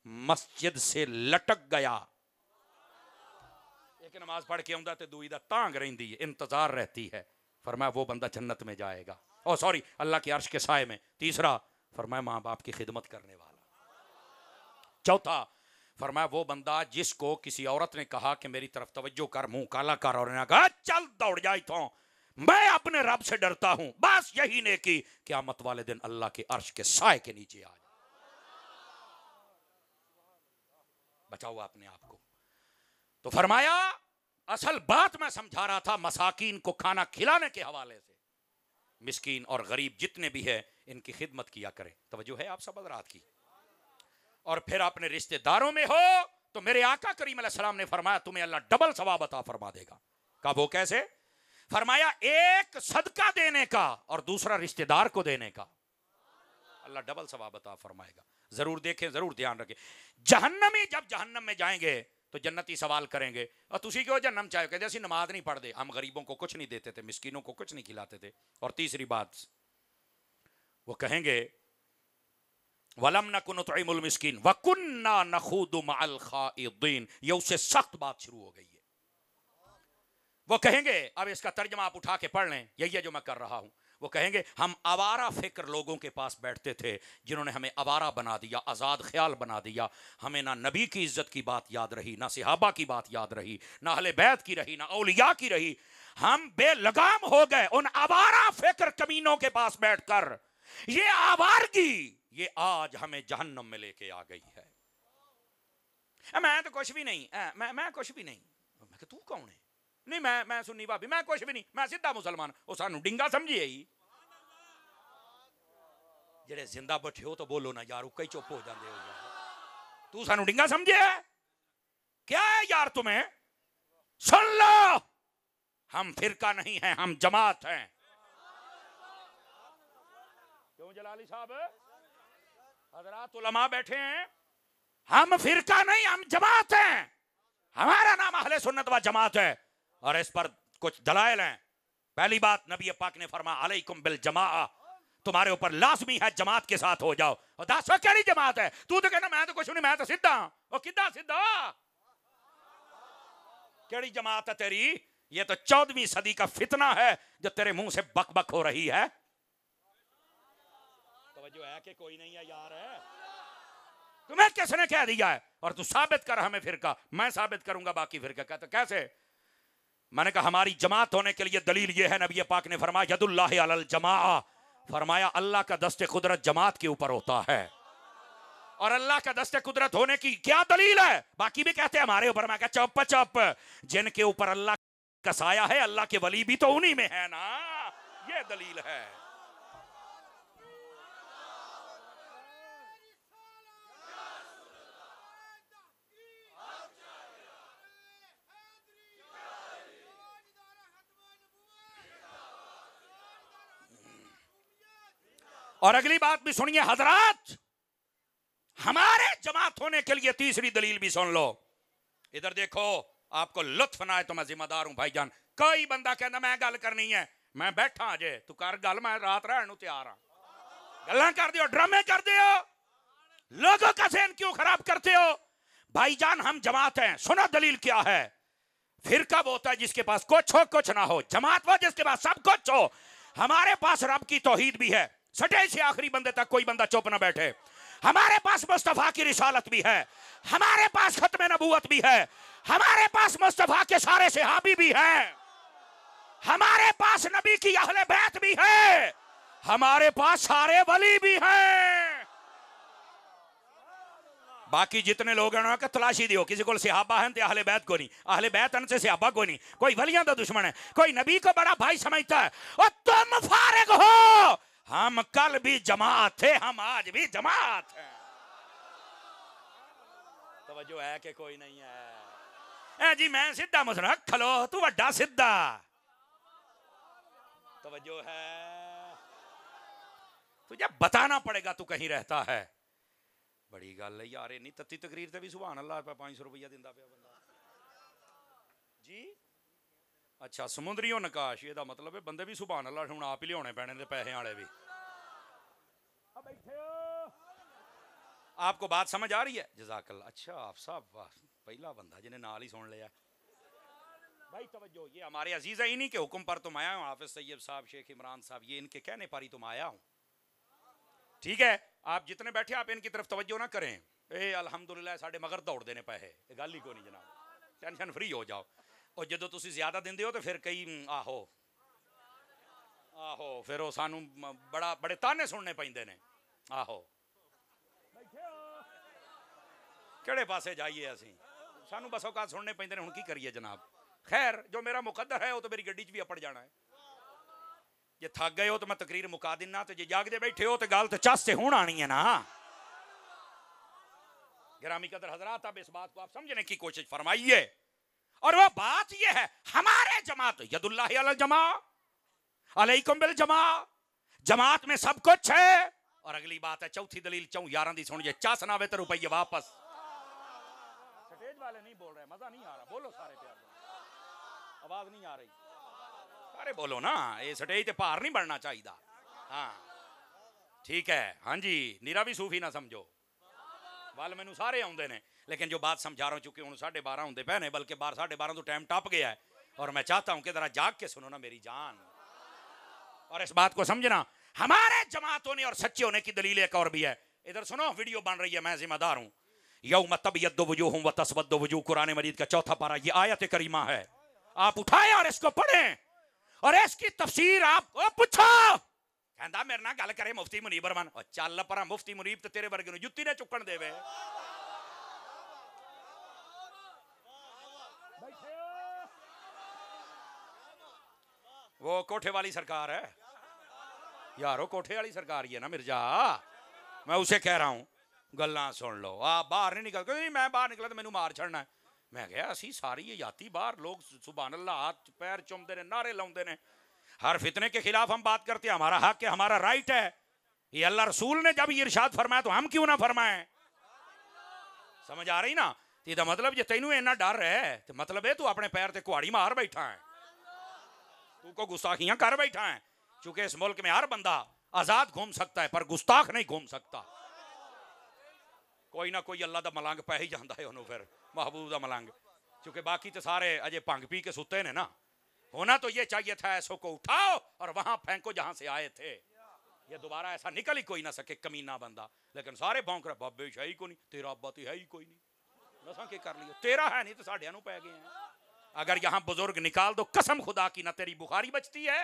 مسجد سے لٹک گیا، ایک نماز پڑھ کے آندا تے دوئی دا تانگ رہندی ہے، انتظار رہتی ہے، فرمایا وہ بندہ جنت میں جائے گا، اللہ کے عرش کے سائے میں۔ تیسرا فرمایا ماں باپ کی خدمت کرنے والا۔ چوتھا فرمایا وہ بندہ جس کو کسی عورت نے کہا کہ میری طرف توجہ کر، منہ کالا کر، اور نے کہا چل دوڑ جا ایتھوں، میں اپنے رب سے ڈرتا ہوں، بس یہی نیکی، قیامت والے دن اللہ کے عرش کے سائے کے نیچے آ جائے۔ بچاؤ اپنے آپ کو۔ تو فرمایا اصل بات میں سمجھا رہا تھا مساکین کو کھانا کھلانے کے حوالے سے، مسکین اور غریب جتنے بھی ہیں ان کی خدمت کیا کریں۔ توجہ ہے آپ سب حضرات کی؟ اور پھر اپنے رشتہ داروں میں ہو تو میرے آقا کریم علیہ السلام نے فرمایا تمہیں اللہ ڈبل ثواب عطا فرما دے گا۔ کہا وہ کیسے؟ فرمایا ایک صدقہ دینے کا اور دوسرا رشتہ دار کو دینے کا۔ اللہ ڈبل ثواب عطا فرمائے گا. ضرور دیکھیں, ضرور دھیان رکھیں. جہنمی جب جہنم میں جائیں گے تو جنتی سوال کریں گے اور تسی کیوں جہنم چاہے, کہتے اسی نماز نہیں پڑھ دے, ہم غریبوں کو کچھ نہیں دیتے تھے, مسکینوں کو کچھ نہیں کھلاتے تھے. اور تیسری بات وہ کہیں گے وَلَمْ نَكُ نُطْعِمُ الْمِسْكِينَ وَكُنَّا نَخُوضُ مَعَ الْخَائِضِينَ. یہ اس سے سخت بات شروع ہو گئی ہے. وہ کہیں گے, اب اس کا ترجمہ آپ اٹھا کے پڑھ لیں, یہی ہے جو میں کر رہا ہوں. وہ کہیں گے ہم آوارہ فکر لوگوں کے پاس بیٹھتے تھے جنہوں نے ہمیں آوارہ بنا دیا, آزاد خیال بنا دیا. ہمیں نہ نبی کی عزت کی بات یاد رہی, نہ صحابہ کی بات یاد رہی, نہ اہل بیت کی رہی, نہ اولیاء کی رہی. ہم بے لگام ہو گئے ان آوارہ فکر کمینوں کے پاس بیٹھ کر. یہ آوارگی یہ آج ہمیں جہنم میں لے کے آ گئی ہے. میں تو کچھ بھی نہیں, میں کچھ بھی نہیں. میں کہ تو کون ہے؟ نہیں میں سنی بھابی, میں کچھ بھی نہیں, میں سیدھا مسلمان. وہ سانو ڈنگا سمجھیے ہی. جڑے زندہ بیٹھے ہو تو بولو نا یار, کئی چپ ہو جاندے ہو یار. تو سانو ڈنگا سمجھے کیا ہے یار تمہیں؟ سن لو, ہم فرقہ نہیں ہیں, ہم جماعت ہیں. کیوں جلالی صاحب, حضرات علماء بیٹھے ہیں, ہم فرقہ نہیں, ہم جماعت ہیں. ہمارا نام اہل سنت و جماعت ہے اور اس پر کچھ دلائل ہیں. پہلی بات, نبی پاک نے فرمایا علیکم بالجماعہ, تمہارے اوپر لازمی ہے جماعت کے ساتھ ہو جاؤ. اور دسو کیڑی جماعت ہے؟ تو کہنا میں تو کچھ نہیں, میں تو سیدھا ہوں. وہ کدھا سیدھا, کیڑی جماعت ہے تیری؟ یہ تو 14ویں صدی کا فتنہ ہے جو تیرے منہ سے بک بک ہو رہی ہے. توجہ ہے کہ کوئی نہیں ہے یار؟ ہے تمہیں کس نے کہہ دیا ہے؟ اور تو ثابت کر ہمیں فرقہ. میں ثابت کروں گا باقی فرقہ. کہتا کیسے؟ میں نے کہا ہماری جماعت ہونے کے لیے دلیل یہ ہے, نبی پاک نے فرمایا ید اللہ علی الجماعہ, فرمایا اللہ کا دست قدرت جماعت کے اوپر ہوتا ہے. اور اللہ کا دست قدرت ہونے کی کیا دلیل ہے؟ باقی بھی کہتے ہیں ہمارے اوپر. میں کہا چپ چپ, جن کے اوپر اللہ کا سایہ ہے اللہ کے ولی بھی تو انہی میں ہے نا, یہ دلیل ہے. اور اگلی بات بھی سنیے حضرات, ہمارے جماعت ہونے کے لیے تیسری دلیل بھی سن لو. ادھر دیکھو, آپ کو لطف نہ آئے تو میں ذمہ دار ہوں بھائی جان. کوئی بندہ کہنا میں گل کرنی ہے, میں بیٹھا اجے, تو کر گل, میں رات رہن تیار ہاں. گلاں کر دیو, ڈرامے کر دیو, لوگوں کا ذہن کیوں خراب کرتے ہو؟ بھائی جان ہم جماعت ہیں. سنو دلیل کیا ہے. فرقہ وہ ہوتا ہے جس کے پاس کچھ ہو کچھ نہ ہو, جماعت وہ جس کے پاس سب کچھ ہو. ہمارے پاس رب کی توحید بھی ہے, سٹے سے آخری بندے تک کوئی بندہ چپ نہ بیٹھے. ہمارے پاس مصطفیٰ کی رسالت بھی ہے, ہمارے پاس ختم نبوت بھی ہے, ہمارے پاس مصطفیٰ کے سارے صحابی بھی ہیں, ہمارے پاس نبی کی اہل بیت بھی ہے, ہمارے پاس سارے ولی بھی ہیں. باقی جتنے لوگ ہیں کہ تلاشی دیو, کسی کو صحابہ ہیں تو اہل بیت کو نہیں, اہل بیت ہیں سے صحابہ کو نہیں, کوئی ولیاں دا دشمن ہے, کوئی نبی کو بڑا بھائی سمجھتا ہے. اور تم فارغ ہو, ہم کل بھی جماعت تھے, ہم آج بھی جماعت ہیں. توجہ ہے کہ کوئی نہیں ہے؟ اے جی میں سدھا مسلمان, کھلو تو وڈا سدھا. توجہ ہے؟ تجھے بتانا پڑے گا تو کہیں رہتا ہے. بڑی گل ہے یار, نہیں تتی تقریر تے بھی سبحان اللہ پہ 500 روپیہ دیندا پیا بندہ جی. اچھا سمندریوں نقاش, یہ دا مطلب ہے بندے بھی سبحان اللہ ہن آپ ہی لیاونے پینے تے پیسے والے بھی. بیٹھے ہو, آپ کو بات سمجھ آ رہی ہے؟ جزاک اللہ. اچھا آپ صاحب پہلا بندہ جنہیں نال ہی سن لیا. بھائی توجہ, یہ ہمارے عزیز ہیں, انہی کے حکم پر تم آیا ہوں. حافظ طیب صاحب, شیخ عمران صاحب, یہ ان کے کہنے پر ہی تم آیا ہوں. ٹھیک ہے, آپ جتنے بیٹھے آپ ان کی طرف توجہ نہ کریں. اے الحمدللہ ساڈے مگر دوڑ دینے پے ہے, گل ہی کوئی نہیں جناب, ٹینشن فری ہو جاؤ. اور جدو تسی زیادہ دیندے ہو تو پھر کئی آہو پھر وہ سانو بڑے تانے سننے پیندے نے. آہو کہڑے پاسے جائیے اسی, سانو بس اوقات سننے پیندے نے, ہن کی کریے جناب. خیر جو میرا مقدر ہے وہ تو میری گڈی چ بھی اپڑ جانا ہے. جے تھک گئے ہو تو میں تقریر مکا دینا, تو جے جاگ دے بیٹھے ہو تو گل تو چس سے ہون آنی ہے نا. گرامی قدر حضرات, اب اس بات کو آپ سمجھنے کی کوشش فرمائیے. اور وہ بات یہ ہے, ہمارے جماعت ید اللہ علی الجماع, علیکم بالجماع, جماعت میں سب کچھ ہے. اور اگلی بات ہے چوتھی دلیل چوں یاراں دی سن جے چا سناوے تے روپیے واپس. سٹیج والے نہیں بول رہے, مزہ نہیں آ رہا, بولو سارے پیار آواز نہیں آ رہی, سارے بولو نا, یہ سٹیج تے پار نہیں بڑھنا چاہیے. ہاں ٹھیک ہے, ہاں جی, نیرا بھی صوفی نہ سمجھو, وال مینوں سارے آوندے نے, لیکن جو بات سمجھا رہا ہوں چونکہ ہن 12:30 ہوندے پے نے, بلکہ 12:30 تو ٹائم ٹپ گیا ہے, اور میں چاہتا ہوں کہ ذرا جاگ کے سنو نا میری جان, اور اس بات کو سمجھنا. ہمارے جماعت ہونے اور سچے ہونے کی دلیل ایک اور بھی ہے. ادھر سنو, ویڈیو بن رہی ہے, میں ذمہ دار ہوں. یوم تبیض وجوہ وتسود وجوہ, قرآن مجید کا 4 پارہ, یہ آیت کریمہ ہے. آپ اٹھائیں اور اس کو پڑھیں, اور اس کی تفسیر آپ پوچھو. کہندا میرے نال گل کرے مفتی منیب رحمان, اور چل پرا مفتی منیب تے تیرے ورگے نوں جُتی نے چکن دے وے. وہ کوٹھے والی سرکار ہے یارو, کوٹھے والی سرکار ہی ہے نا مرزا, میں اسے کہہ رہا ہوں گلاں سن لو. آپ باہر نہیں نکل, نہیں میں باہر نکلا تو مینوں مار چھڑنا ہے. میں کہا اسی ساری یہ یاتی باہر لوگ سبحان اللہ ہاتھ پیر چومدے نے, نعرے لاؤندے نے. ہر فتنے کے خلاف ہم بات کرتے ہیں, ہمارا حق ہے, ہمارا رائٹ ہے. یہ اللہ رسول نے جب یہ ارشاد فرمایا تو ہم کیوں نہ فرمائیں. سمجھ آ رہی نا؟ یہ مطلب جے تینوں اینا ڈر ہے تو مطلب ہے تو اپنے پیر تے کہاڑی مار بیٹھا ہے, تو کو گستاخیاں کر بیٹھا ہے. چونکہ اس ملک میں ہر بندہ آزاد گھوم سکتا ہے پر گستاخ نہیں گھوم سکتا. کوئی نہ کوئی اللہ دا ملنگ پہ ہی جاندا ہے انہوں, پھر محبوب دا ملنگ, چونکہ باقی تو سارے اجے پنگ پی کے ستے نے نا. ہونا تو یہ چاہیے تھا ایسوں کو اٹھاؤ اور وہاں پھینکو جہاں سے آئے تھے. یہ دوبارہ ایسا نکل ہی کوئی نہ سکے کمینہ بندہ, لیکن سارے بھونک رہے بابے شاہی کو نہیں, تیرا ابا تو ہے ہی کوئی نہیں, نساں کے کر لیا, تیرا ہے نہیں تو ساڑھے انہوں پہ گئے ہیں. اگر یہاں بزرگ نکال دو قسم خدا کی, نہ تیری بخاری بچتی ہے,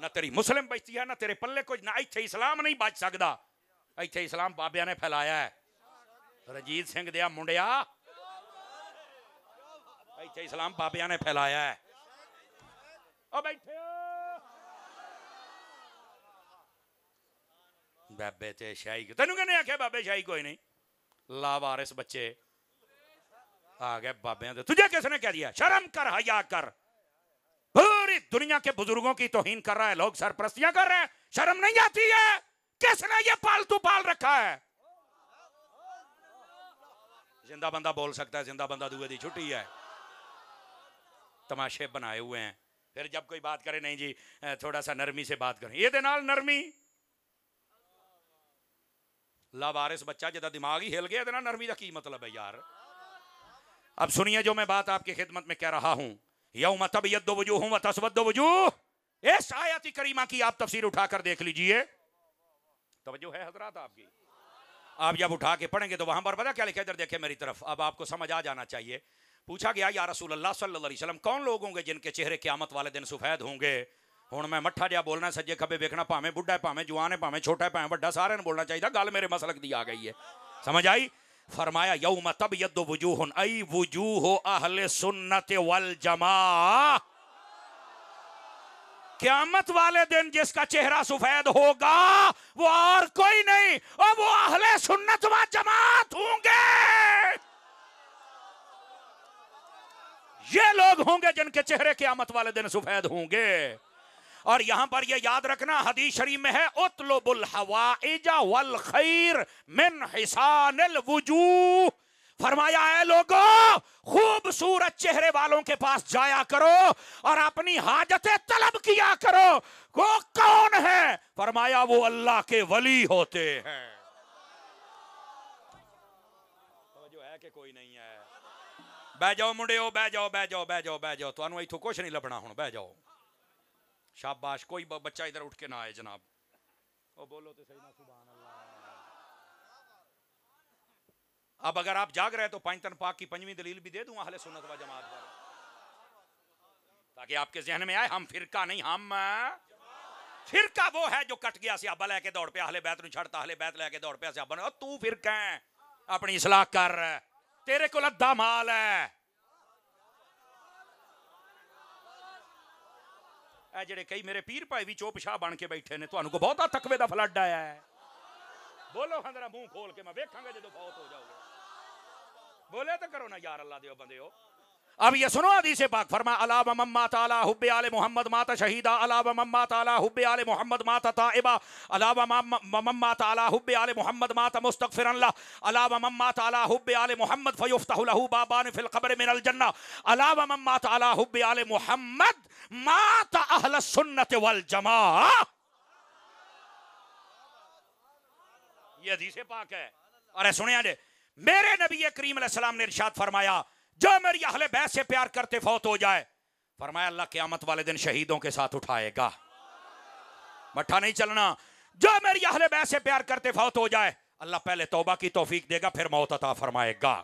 نہ تیری مسلم بچتی ہے, نہ تیرے پلے کچھ, نہ ایتھے اسلام نہیں بچ سکتا. ایتھے اسلام بابیاں نے پھیلایا ہے, رجیت سنگھ دیا منڈیا, ایتھے اسلام بابیاں نے پھیلایا ہے. او بیٹھے بابے تے شاہی کو, تینوں کہنے آکھے بابے شاہی کوئی نہیں, لاوارث بچے آ گئے بابیاں دے. تجھے کس نے کہہ دیا؟ شرم کر, حیا کر. پوری دنیا کے بزرگوں کی توہین کر رہا ہے, لوگ سرپرستیاں کر رہے ہیں, شرم نہیں آتی ہے؟ کس نے یہ پالتو پال رکھا ہے؟ زندہ بندہ بول سکتا ہے, زندہ بندہ دوے دی چھٹی ہے. تماشے بنائے ہوئے ہیں, پھر جب کوئی بات کرے نہیں جی تھوڑا سا نرمی سے بات کریں, یہ دے نال نرمی, لاوارث بچہ جدا دماغ ہی ہل گیا, دے نال نرمی دا کی مطلب ہے یار. اب سنیے جو میں بات آپ کی خدمت میں کہہ رہا ہوں. یوم تبیض وجوہ وتسود وجوہ, اس آیت کریمہ کی آپ تفسیر اٹھا کر دیکھ لیجئے. توجہ ہے حضرات آپ کی؟ آپ جب اٹھا کے پڑھیں گے تو وہاں پر پتہ کیا لکھا ہے, ادھر دیکھیں میری طرف, اب آپ کو سمجھ آ جانا چاہیے. پوچھا گیا یا رسول اللہ صلی اللہ علیہ وسلم کون لوگ ہوں گے جن کے چہرے قیامت والے دن سفید ہوں گے. ہوں میں مٹھا جا بولنا, سجے کھبے ویکھنا, پاویں بڈھا ہے پاویں جوان ہے پاویں چھوٹا ہے پاویں بڑا, سارے نے بولنا چاہیے. گل میرے مسلک دی آ گئی ہے, سمجھ آئی؟ فرمایا یوم تبیض وجوہ, ای وجوہ اہل سنت والجماعہ, قیامت والے دن جس کا چہرہ سفید ہوگا وہ اور کوئی نہیں, اور وہ اہل سنت و جماعت ہوں گے. یہ لوگ ہوں گے جن کے چہرے قیامت والے دن سفید ہوں گے. اور یہاں پر یہ یاد رکھنا, حدیث شریف میں ہے اطلب الحوائج والخیر من حسان الوجوہ. فرمایا اے لوگو خوبصورت چہرے والوں کے پاس جایا کرو اور اپنی حاجتیں طلب کیا کرو. وہ کون ہے؟ فرمایا وہ اللہ کے ولی ہوتے ہیں. جو ہے کہ کوئی نہیں ہے. بہ جاؤ منڈیو, بہ جاؤ بہ جاؤ بہ جاؤ بہ جاؤ, تو انہوں ایتھوں کچھ نہیں لبنا ہوں, بہ جاؤ. شاباش, کوئی بچہ ادھر اٹھ کے نہ آئے جناب. او بولو تو صحیح نا سبحان اللہ. اب اگر آپ جاگ رہے تو پانچ پاک کی 5ویں دلیل بھی دے دوں اہل سنت و جماعت پر, تاکہ آپ کے ذہن میں آئے ہم فرقہ نہیں, ہم فرقہ وہ ہے جو کٹ گیا سیابہ لے کے دوڑ پہ اہل بیت نو چھڑتا, اہل بیت لے کے دوڑ پہ سیابہ نو. تو فرقہ ہے, اپنی اصلاح کر, تیرے کو لدھا مال ہے. اے جڑے کئی میرے پیر پائے بھی چوپ شاہ بن کے بیٹھے نے, تو انہوں کو بہت تقوی دا فلڈ آیا ہے. بولو ہندرہ منہ کھول کے, میں ویکھاں گا جدو فوت ہو جاؤ گے. بولے تو کرو نا یار, اللہ دیو بندے ہو. اب یہ سنو حدیث پاک فرما الا و من مات علی حب آل محمد مات شہیدا الا و من مات علی حب آل محمد مات تائبا الا و من مات علی حب آل محمد مات مستغفرا له الا و من مات علی حب آل محمد فیفتح له بابان فی القبر من الجنہ الا و من مات علی حب آل محمد مات اہل السنت والجماعہ. یہ حدیث پاک ہے. اور سنیا جے میرے نبی کریم علیہ السلام نے ارشاد فرمایا جو میری اہل بیت سے پیار کرتے فوت ہو جائے فرمایا اللہ قیامت والے دن شہیدوں کے ساتھ اٹھائے گا. مٹھا نہیں چلنا. جو میری اہل بیت سے پیار کرتے فوت ہو جائے اللہ پہلے توبہ کی توفیق دے گا پھر موت عطا فرمائے گا.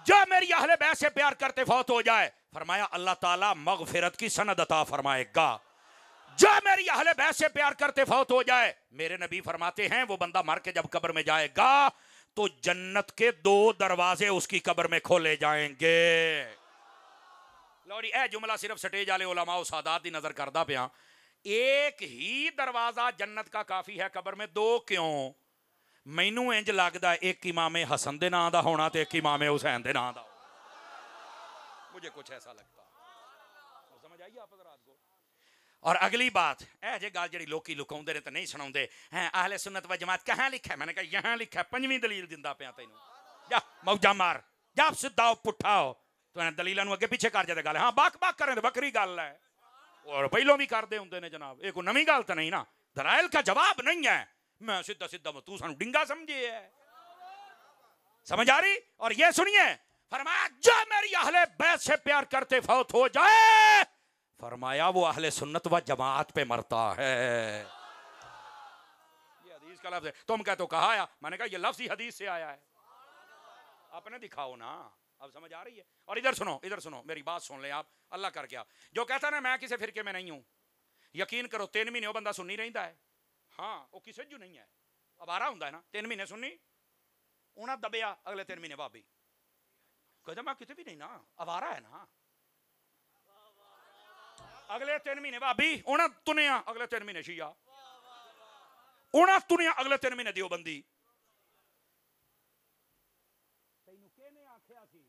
جو میری اہل بیت سے پیار کرتے فوت ہو جائے فرمایا اللہ تعالیٰ مغفرت کی سند عطا فرمائے گا. جو میری اہل بیت سے پیار کرتے فوت ہو جائے میرے نبی فرماتے ہیں وہ بندہ مر کے جب قبر میں جائے گا تو جنت کے 2 دروازے اس کی قبر میں کھولے جائیں گے. لوڑی اے جملہ صرف سٹیج والے علماء و سادات دی نظر کردہ پیا. ایک ہی دروازہ جنت کا کافی ہے قبر میں 2 کیوں؟ مینوں انج لگدا ہے ایک امام حسن دے نام دا ہونا تے ایک امام حسین دے نام دا ہونا. مجھے کچھ ایسا لگتا. سمجھ آئی آپ حضرات کو؟ اور اگلی بات اے جے گل جڑی لوکی لکاوندے نے تے نہیں سناوندے ہیں اہل سنت و جماعت کہاں لکھا ہے؟ میں نے کہا یہاں لکھا ہے. 5ویں دلیل دیندا پیا تینوں. جا موجا مار جا سیدھا پٹھا ہو تو انہاں دلیلاں نو اگے پیچھے کر جاتے گل. ہاں باک باک کریں تے بکری گل ہے اور پہلوں بھی کردے ہوندے نے جناب. یہ کوئی نویں گل تے نہیں نا. دلائل کا جواب نہیں ہے. میں سیدھا سیدھا تو سانو ڈنگا سمجھے ہے. سمجھ آ رہی؟ اور یہ سنیے فرمایا جو میری اہل بیت سے پیار کرتے فوت ہو جائے فرمایا وہ اہل سنت و جماعت پہ مرتا ہے. یہ حدیث کا لفظ ہے. تم کہتے ہو کہا آیا؟ میں نے کہا یہ لفظ ہی حدیث سے آیا ہے. اپنے دکھاؤ نا. اب سمجھ آ رہی ہے؟ اور ادھر سنو میری بات سن لیں آپ. اللہ کر گیا جو کہتا نا میں کسی فرقے میں نہیں ہوں یقین کرو 3 مہینے وہ بندہ سنی رہندا ہے. ہاں وہ کسے جو نہیں ہے اب آ رہا ہوں نا 3 مہینے سنی انہاں دبیا اگلے 3 مہینے بھابی کہتا میں کتے بھی نہیں نا اب آ رہا ہے نا. اگلے 3 مہینے بھابی انہاں تنیا اگلے 3 مہینے شیعہ انہاں تنیا اگلے 3 مہینے دیوبندی. تینوں کہنے آکھیا سی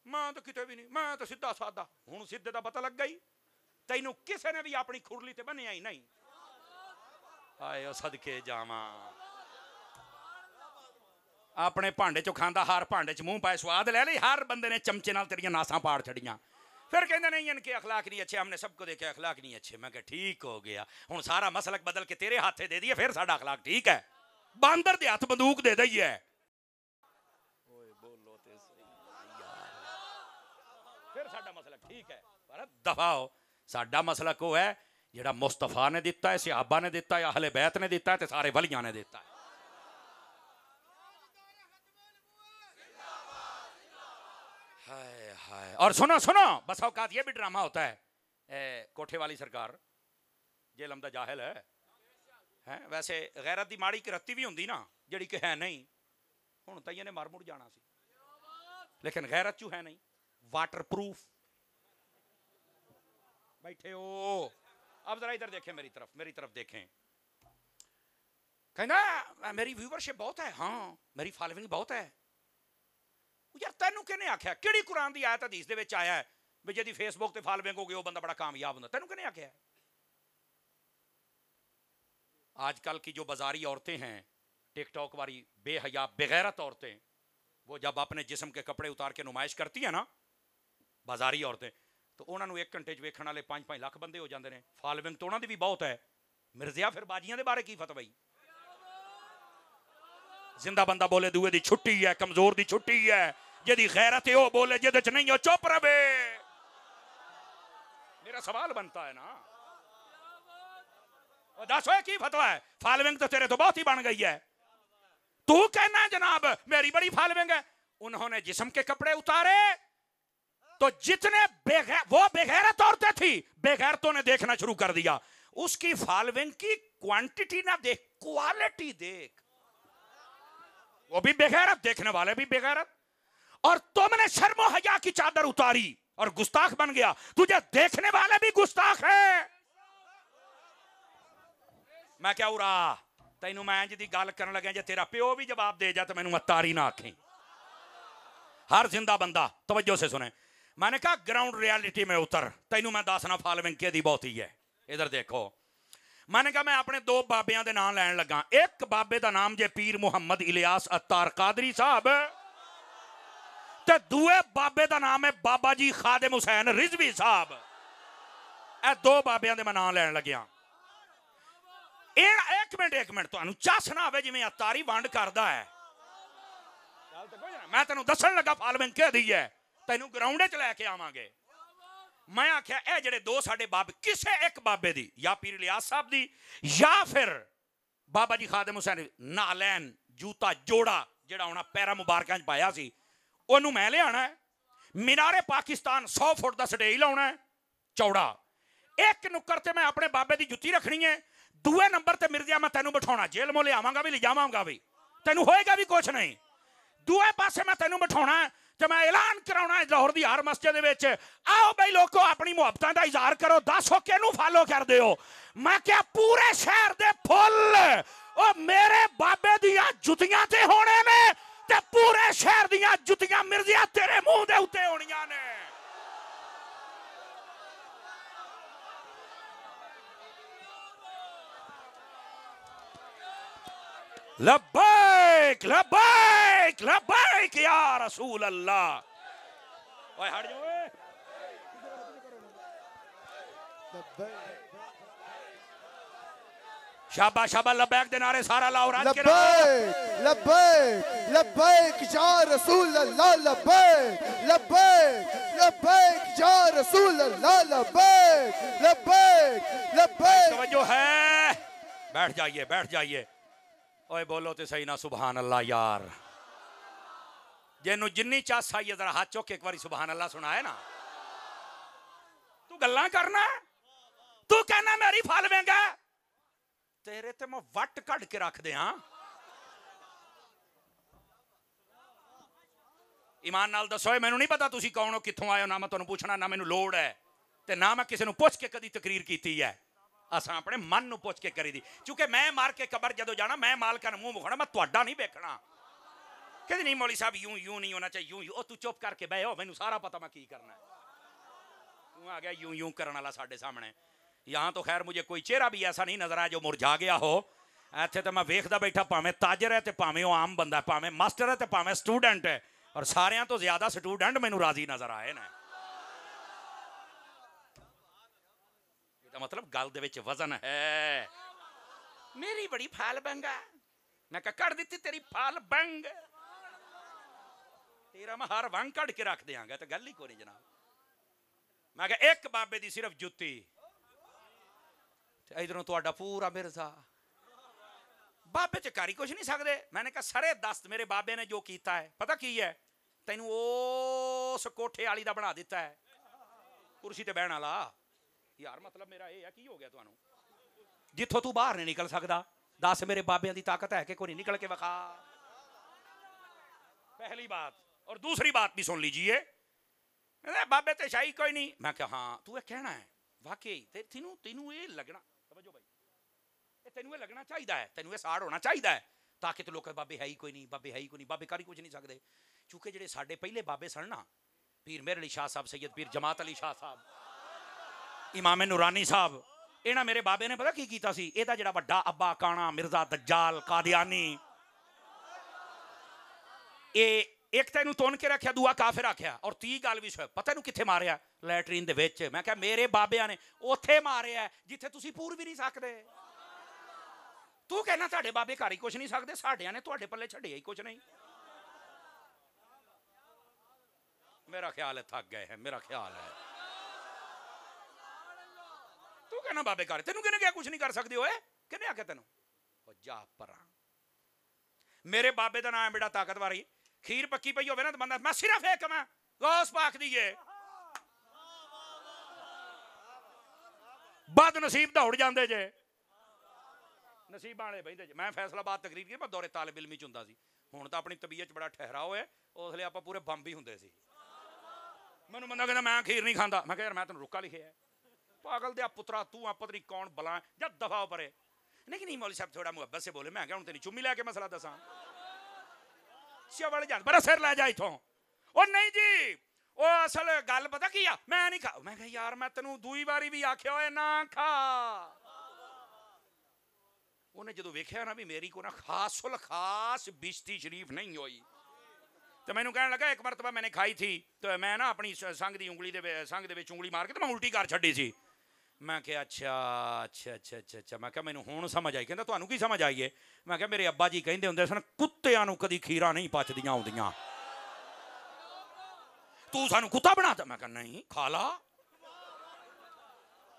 میں تو کتے بھی نہیں میں تو سیدھا سادہ. ہن سیدھے دا پتہ لگ گئی. تینوں کسے نے بھی اپنی کھرلی تے بنیا ہی نہیں. آئے صدقے جاواں اپنے بھانڈے چ کھاندا ہر بھانڈے چ منہ پائے سواد لے لئی. ہر بندے نے چمچے نال تیریاں ناساں پاڑ چھڑیاں. پھر کہندے نہیں ان کے اخلاق نہیں اچھے. ہم نے سب کو دیکھے اخلاق نہیں اچھے. میں کہ ٹھیک ہو گیا ہن سارا مسلک بدل کے تیرے ہاتھے دے دیا پھر ساڈا اخلاق ٹھیک ہے. باندر دے ہاتھ بندوق دے دئی ہے. اوئے بولو تے صحیح پھر ساڈا مسلک ٹھیک ہے. پر دفاع ہو. ساڈا مسلک وہ ہے جڑا مصطفیٰ نے دیتا ہے صحابہ نے دیتا ہے اہل بیت نے دیتا ہے تے سارے ولیاں نے دیتا ہے. اور سنو بس اوقات یہ بھی ڈرامہ ہوتا ہے. کوٹھے والی سرکار جیل امدہ جاہل ہے ویسے غیرت دی ماڑی کی رتی بھی ہوندی نا جڑی کہ ہے نہیں. ہن تائیں نے مر مڑ جانا سی لیکن غیرت چوں ہے نہیں. واٹر پروف بیٹھے ہو. اب ذرا ادھر دیکھیں میری طرف دیکھیں. کہنا میری ویورشپ بہت ہے. ہاں میری فالوئنگ بہت ہے. یار تینوں کہنے آکھیا کیڑی قرآن دی آیت حدیث دے وچ آیا ہے بھی جدی فیس بک تے فالوئنگ ہو گئی وہ بندہ بڑا کامیاب ہوندا؟ تینوں کہنے آکھیا ہے؟ آج کل کی جو بازاری عورتیں ہیں ٹک ٹاک والی بے حیا بغیرت عورتیں وہ جب اپنے جسم کے کپڑے اتار کے نمائش کرتی ہیں نا بازاری عورتیں تو انہاں نو 1 گھنٹے چ ویکھن والے 5-5 لاکھ بندے ہو جاندے نے. فالوئنگ تو انہاں دی بھی بہت ہے. مرزیا پھر باجیاں دے بارے کی فتوی؟ زندہ بندہ بولے دوے دی چھٹی ہے کمزور دی چھٹی ہے. جدی غیرت ہے وہ بولے جدے چ نہیں ہو چپ رہے. میرا سوال بنتا ہے نا دس ہوئے کی فتوی ہے؟ فالوئنگ تو تیرے تو بہت ہی بن گئی ہے. تو کہنا جناب میری بڑی فالوئنگ ہے. انہوں نے جسم کے کپڑے اتارے تو جتنے وہ بغیرت عورتیں تھی بغیرتوں نے دیکھنا شروع کر دیا. اس کی فالوئنگ کی کوانٹٹی نہ دیکھ کوالٹی دیکھ. وہ بھی بغیرت دیکھنے والے بھی بغیرت. اور تم نے شرم و حیا کی چادر اتاری اور گستاخ بن گیا. تجھے دیکھنے والے بھی گستاخ ہیں. میں کیا ہو رہا تینوں میں جدی گل کرن لگا جے تیرا پیو بھی جواب دے جا تو مینوں اتاری نہ آکھیں. ہر زندہ بندہ توجہ سے سنیں. میں نے کہا گراؤنڈ ریالٹی میں اتر, تینوں میں دسنا فالوئنگ کے دی بہت ہی ہے. ادھر دیکھو, میں نے کہا میں اپنے دو بابیاں دے نام لین لگا. ایک بابے دا نام جے پیر محمد الیاس اتار قادری صاحب, تے دوے بابے دا نام ہے بابا جی خادم حسین رضوی صاحب. اے دو بابیاں دے میں نام لین لگیا. ایک منٹ تانوں چس نہ آوے جویں اتاری ونڈ کردا ہے. میں تینوں دسن لگا فالوئنگ کہ دی ہے, تینوں گراؤنڈ چ لے کے آواں گے. میں آخیا اے جڑے دو ساڈے بابے, کسے ایک بابے دی, یا پیر الیاس صاحب دی یا پھر بابا جی خادم حسین, نالین جوتا جوڑا جڑا انہاں پیرا مبارکاں چ پایا سی اونوں میں لے آنا ہے. مینار پاکستان 100 فٹ دا سٹیج لاؤنا ہے چوڑا. ایک نکر تے میں اپنے بابے دی جُتی رکھنی ہے, دوے نمبر تے مرزیا میں تینوں بٹھاؤنا, جیل مو لے آواں گا بھی لے جاواں گا بھی, تینوں ہوئے گا بھی کچھ نہیں. دوے پاسے میں تینوں بٹھاؤنا ہے تے میں اعلان کراؤنا ہے لاہور دی ہر مسجد دے وچ, آؤ بھائی لوگو اپنی محبتاں دا اظہار کرو, دسو کینوں فالو کر دیو. میں کیا پورے شہر دے پھل او میرے بابے دیاں جُتیاں تے ہونے نے, تے پورے شہر دیاں جُتیاں مرزیا تیرے منہ دے اوتے ہونیاں نے. لبیک لبیک لبیک یا رسول اللہ. اوے ہٹ جاؤ, شابہ شابہ لبیک دے نعرے سارا لاؤ راج کے لبیک لبیک لبیک یا رسول اللہ, لبیک لبیک لبیک یا رسول اللہ, لبیک لبیک لبیک. توجہ ہے, بیٹھ جائیے بیٹھ جائیے. اوے بولو تے صحیح نا سبحان اللہ یار. جنوں جنی چاس آئی ہے ذرا ہاتھ چوک ایک باری سبحان اللہ سنا ہے نا. تو گلاں کرنا, تو کہنا میری فالوئنگ ہے, تیرے تے میں وٹ کڈ کے رکھ دے. ہاں ایمان نال دسو, مینوں نہیں پتا تسی کون ہو کتھوں آئے ہو, نہ میں تانوں پوچھنا, نہ مینوں لوڑ ہے, تے نہ میں کسی نوں پوچھ کے کدی تقریر کیتی ہے. اساں اپنے من نو پوچھ کے کری دی, چونکہ میں مار کے قبر جدو جانا میں مالکاں منہ مکھنا, میں تہاڈا نہیں ویکھنا. کہ نہیں مولوی صاحب یوں نہیں ہونا چاہیے, یوں او تو چپ کر کے بیٹھ, مینوں سارا پتہ میں کی کرنا ہے. تو آ گیا یوں کرن والا ساڈے سامنے. یہاں تو خیر مجھے کوئی چہرہ بھی ایسا نہیں نظر آیا جو مرجھا گیا ہو. ایتھے تے میں ویکھدا بیٹھا, پاویں تاجر ہے تے پاویں او عام بندہ ہے, پاویں ماسٹر ہے تے پاویں سٹوڈنٹ ہے, اور ساریاں تو زیادہ سٹوڈنٹ مینوں راضی نظر آئے نا. مطلب گل دے وچ وزن ہے. میری بڑی پھال بنگ ہے, میں کہا کر دیتی تیری پھال بنگ, تیرا میں ہر ونگ کڈ کے رکھ دیاں گا. تو گل ہی کوئی نہیں جناب. میں کہا ایک بابے دی صرف جُتی, ادھروں تہاڈا پورا مرزا, بابے تے کاری کچھ نہیں سکدے. میں نے کہا سرے دست میرے بابے نے جو کیتا ہے پتہ کی ہے, تینوں اس کوٹھے والی دا بنا دیتا ہے, کرسی تے بہن والا. یار مطلب میرا یہ ہے کی ہو گیا تانوں, جتھوں تو باہر نہیں نکل سکدا, دس میرے بابیاں دی طاقت ہے کہ کوئی نہیں نکل کے وکھا. پہلی بات. اور دوسری بات بھی سن لیجئے, بابے تے شاہی کوئی نہیں. میں کہا ہاں تو یہ کہنا ہے واقعی, تینوں یہ لگنا, توجہ بھائی, تینوں یہ لگنا چاہیے ہے, تینوں یہ ساڑ ہونا چاہیے ہے, تاکہ تو لوگ بابے ہے ہی کوئی نہیں, بابے ہے ہی کوئی نہیں, بابے کاری کچھ نہیں سکتے. چونکہ جڑے ساڈے پہلے بابے سن نا, پیر مہر علی شاہ صاحب, سید پیر جماعت علی شاہ صاحب, امام نورانی صاحب, اینا میرے بابے نے پتا کی کیتا سی, اے دا جڑا بڑا ابا کانا مرزا دجال قادیانی, اے ایک تینوں تون کے رکھیا, دعا کافر رکھیا, اور 30 گل بھی سو پتہ نو کتھے ماریا, لیٹرین دے وچ. میں کہا میرے بابیاں نے اوتھے ماریا جتھے تسی پور بھی نہیں سکدے. تو کہنا تہاڈے بابے کاری کچھ نہیں سکدے, ساڈیاں نے تہاڈے پلے چھڈیا ہی کچھ نہیں. میرا خیال ہے تھک گئے ہیں, میرا خیال ہے. تو کہنا بابے کاری, تینوں کہنے کیا کچھ نہیں کر سکدے ہوئے, کہنے آ کے تینوں او جا پراں. میرے بابے دا نام ہے بیٹا طاقتور. کھیر پکی پئی ہوے نا بندہ, میں صرف ایک میں غوث پاک دیے, بد نصیب دوڑ جاندے جے, نصیب والے بہندے جے. میں فیصل آباد تقریر کی, میں دورے طالب علمی چ ہوندا سی. ہن تا اپنی طبیعت بڑا ٹھہراؤ ہے, اس لیے آپاں پورے بمب ہی ہوندے سی. مینوں بندہ کہندا میں کھیر نہیں کھاندا, میں کہا یار میں تینوں رکا لکھیا ہے, پاگل دیا پترا, تو آپ پتہ نہیں کون بلا ہے, جا دفعہ پرے. نہیں مولوی صاحب تھوڑا محبت سے بولے. میں کہا ہوں تیری چمی لے کے مسئلہ دساں, سیاوڑ جان بڑا سر لے جا ایتھوں, ਉਹ ਨਹੀਂ ਜੀ ਉਹ ਅਸਲ ਗੱਲ ਪਤਾ ਕੀ ਆ, ਮੈਂ ਨਹੀਂ ਖਾ। ਮੈਂ ਕਿਹਾ ਯਾਰ ਮੈਂ ਤੈਨੂੰ ਦੂਈ ਵਾਰੀ ਵੀ ਆਖਿਆ ਹੋਏ ਨਾ ਖਾ। ਉਹਨੇ ਜਦੋਂ ਵੇਖਿਆ ਨਾ ਵੀ ਮੇਰੀ ਕੋ ਨਾ ਖਾਸੁਲ ਖਾਸ ਬਿਸ਼ਤੀ ਸ਼ਰੀਫ ਨਹੀਂ ਹੋਈ, تو میں نے کہنے لگا ایک مرتبہ میں نے کھائی تھی تو میں نا اپنی سنگ دی انگلی دے سنگ دے وچ انگلی مار کے تو میں الٹی کر چھڈی سی. میں کہ اچھا اچھا اچھا اچھا اچھا میں کہ مینوں ہن سمجھ آئی. کہندا تانوں کی سمجھ آئی ہے؟ میں کہ میرے ابا جی کہندے ہوندے سن کتیاں نوں کدی کھیرا نہیں پچدیاں ہوندیاں, تو سانوں کتا بناتا. میں کہ نہیں کھا لا.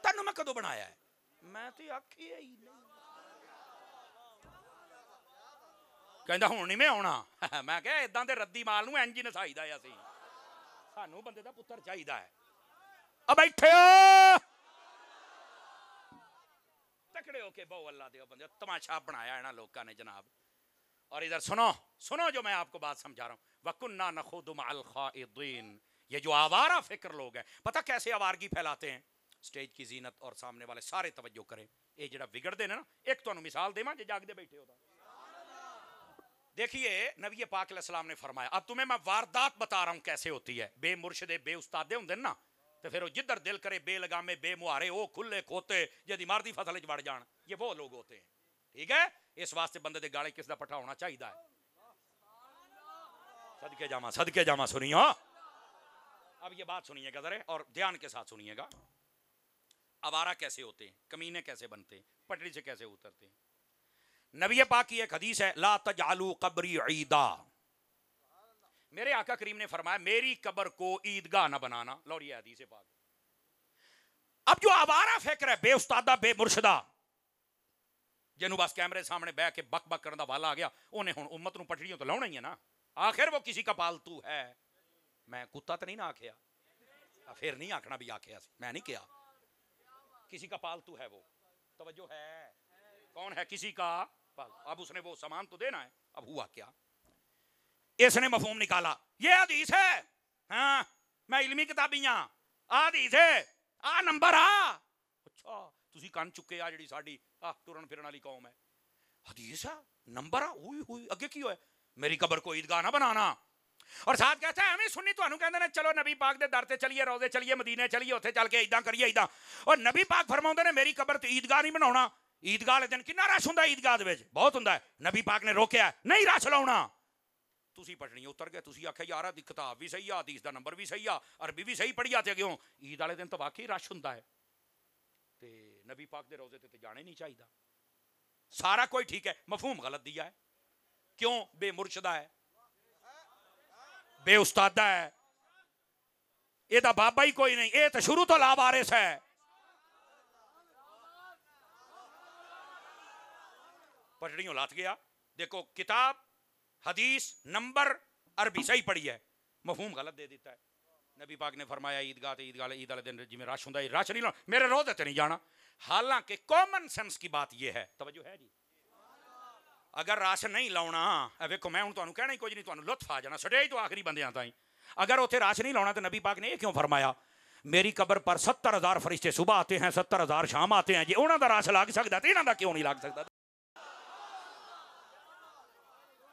تینوں میں کدوں بنایا ہے؟ میں تے آکھیا ہی نہیں. کہندا ہن نہیں میں آਉਣਾ. میں کہ اداں دے ردی مال نوں انج نسائی دا اسی, سانوں بندے دا پتر چاہیدا ہے. ا بیٹھے تکڑے ہو کے بہو اللہ دے بندے, تماشا بنایا ہے نا لوکاں نے جناب. اور ادھر سنو سنو جو میں آپ کو بات سمجھا رہا ہوں. وَكُنَّا نَخُوضُ مَعَ الْخَائِضِينَ. یہ جو آوارہ فکر لوگ ہیں, پتہ کیسے آوارگی پھیلاتے ہیں؟ سٹیج کی زینت اور سامنے والے سارے توجہ کریں. یہ جڑا بگڑ دے نا, ایک تو مثال دے ماں جے جاگ دے بیٹھے ہوتا. دیکھیے نبی پاک علیہ السلام نے فرمایا, اب تمہیں میں واردات بتا رہا ہوں کیسے ہوتی ہے. بے مرشدے بے استادے ہوندے نا, تو پھر وہ جدھر دل کرے بے لگامے بے مہارے او کھلے کھوتے جدی ماردی فصل وچ وڑ جان, یہ وہ لوگ ہوتے ہیں. ٹھیک ہے, اس واسطے بندے دے گالے کس دا پٹھا ہونا چاہیے ہے. صدقے جاما سنیو. اب یہ بات سنیے گا ذرا اور دھیان کے ساتھ سنیے گا. آوارہ کیسے ہوتے ہیں, کمینے کیسے بنتے ہیں, پٹڑی سے کیسے اترتے ہیں. نبی پاک کی ایک حدیث ہے, لا تجعلوا قبری عیدا. میرے آقا کریم نے فرمایا میری قبر کو عیدگاہ نہ بنانا. لو یہ حدیث پاک. اب جو آوارہ فکر ہے, بے استادہ بے مرشدہ, جنوں بس کیمرے سامنے بیٹھ کے بک بک کرن دا والا آ گیا, انہیں ہن امت نوں پٹڑیوں تو لاؤنا ہی ہے نا. آخر وہ کسی کا پالتو ہے. میں کتا تو نہیں نہ آکھیا, پھر نہیں آکھنا بھی آکھیا سی, میں نہیں کیا. کسی کا پالتو ہے وہ. توجہ ہے, کون ہے کسی کا پالتو. اب اس نے وہ سامان تو دینا ہے. اب ہوا کیا, اس نے مفہوم نکالا, یہ حدیث ہے, ہاں میں علمی کتابیاں, آ حدیث ہے, آ نمبر آ. اچھا تسی کن چکے آ جڑی ساڈی ٹرن پھرن والی قوم ہے. حدیث ہے نمبر آ, ہوئی ہوئی اگے کی ہوئے, میری قبر کو عیدگاہ نہ بنانا. اور ساتھ کہتا ہے ہمیں سنی تو کہندے نے چلو نبی پاک دے در تے چلیے, روضے چلیے, مدینے چلیے, اوتھے چل کے ایداں کریے ایداں. اور نبی پاک فرماؤندے نے میری قبر تے عیدگاہ نہیں بناونا. عیدگاہ والے دن کنا رش ہوندا عیدگاہ دے وچ, بہت ہوندا ہے. نبی پاک نے روکیا ہے, نہیں رش لاونا. تسی پٹڑی اتر گئے, تسی آکھیا یار دی کتاب بھی صحیح ہے, حدیث دا نمبر بھی صحیح ہے, عربی بھی صحیح پڑھی آتے کیوں. عید والے دن تو واقعی رش ہوندا ہے, تے نبی پاک دے روزے تے جانے نہیں چاہیے. سارا کوئی ٹھیک ہے, مفہوم غلط دیا ہے. کیوں؟ بے مرشدہ ہے, بے استادہ ہے, یہ دا بابا ہی کوئی نہیں, یہ تو شروع تو لاوارث ہے. پٹڑیوں لات گیا. دیکھو کتاب حدیث نمبر عربی صحیح پڑھی ہے, مفہوم غلط دے دیتا ہے. نبی پاک نے فرمایا عیدگاہ تے عید والے دن جی میں رش ہوندا ہے, رش نہیں لانا, میرے روزے تے نہیں جانا. حالانکہ کامن سینس کی بات یہ ہے, توجہ ہے جی, اگر رش نہیں لاؤنا, ویکھو میں ہن تانوں کہنا ہی کچھ نہیں, تانوں لطف آ جانا سٹیج تو آخری بندیاں تائیں. اگر اوتھے رش نہیں لاؤنا تو نبی پاک نے یہ کیوں فرمایا میری قبر پر 70,000 فرشتے صبح آتے ہیں, 70,000 شام آتے ہیں, جی انہاں دا رش لگ سکدا تے انہاں دا کیوں نہیں لگ سکدا.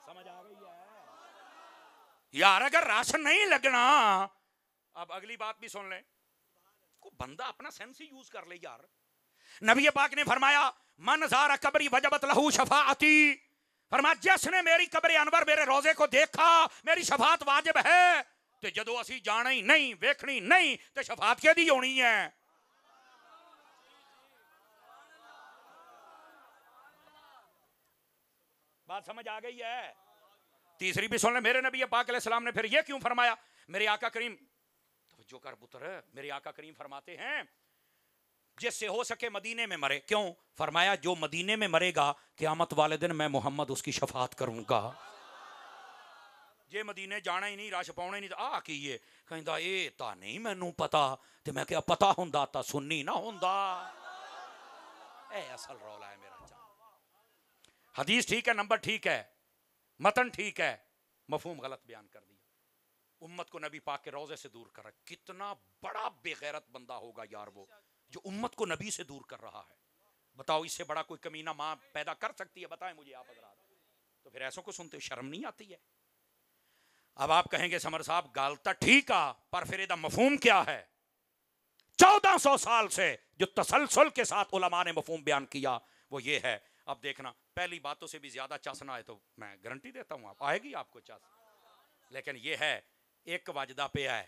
سمجھ آ گئی ہے یار, اگر رش نہیں لگنا. اب اگلی بات بھی سن لیں, کو بندہ اپنا سینس ہی یوز کر لے یار. نبی پاک نے فرمایا من زار قبری وجبت لہو شفاعتی. فرمایا جس نے میری قبر انور میرے روزے کو دیکھا میری شفاعت واجب ہے. تے جدو اسی جانا ہی نہیں, ویکھنی نہیں, تے شفاعت کے دی ہونی ہے. بات سمجھ آ گئی ہے؟ تیسری بھی سن لیں, میرے نبی پاک علیہ السلام نے پھر یہ کیوں فرمایا. میرے آقا کریم, توجہ کر پتر, میرے آقا کریم فرماتے ہیں جس سے ہو سکے مدینے میں مرے. کیوں؟ فرمایا جو مدینے میں مرے گا قیامت والے دن میں محمد اس کی شفاعت کروں گا. جے مدینے جانا ہی نہیں, رش پاؤنا ہی نہیں, آ کیے کہندا اے تا نہیں مینوں پتا. تے میں کہا پتا ہوندا تا سنی نہ ہوندا. اے اصل رولا ہے میرا جان. حدیث ٹھیک ہے, نمبر ٹھیک ہے, متن ٹھیک ہے, مفہوم غلط بیان کر دیا. امت کو نبی پاک کے روزے سے دور کر رہا ہے. کتنا بڑا بے غیرت بندہ ہوگا یار وہ جو امت کو نبی سے دور کر رہا ہے. بتاؤ اس سے بڑا کوئی کمینہ ماں پیدا کر سکتی ہے؟ بتائیں مجھے آپ حضرات. تو پھر ایسوں کو سنتے شرم نہیں آتی ہے؟ اب آپ کہیں گے سمر صاحب گل تو ٹھیک آ پر پھر یہ مفہوم کیا ہے؟ 1400 سال سے جو تسلسل کے ساتھ علماء نے مفہوم بیان کیا وہ یہ ہے. اب دیکھنا پہلی باتوں سے بھی زیادہ چس نہ آئے تو میں گارنٹی دیتا ہوں آپ آئے گی آپ کو چس, لیکن یہ ہے ایک وجدہ پہ ہے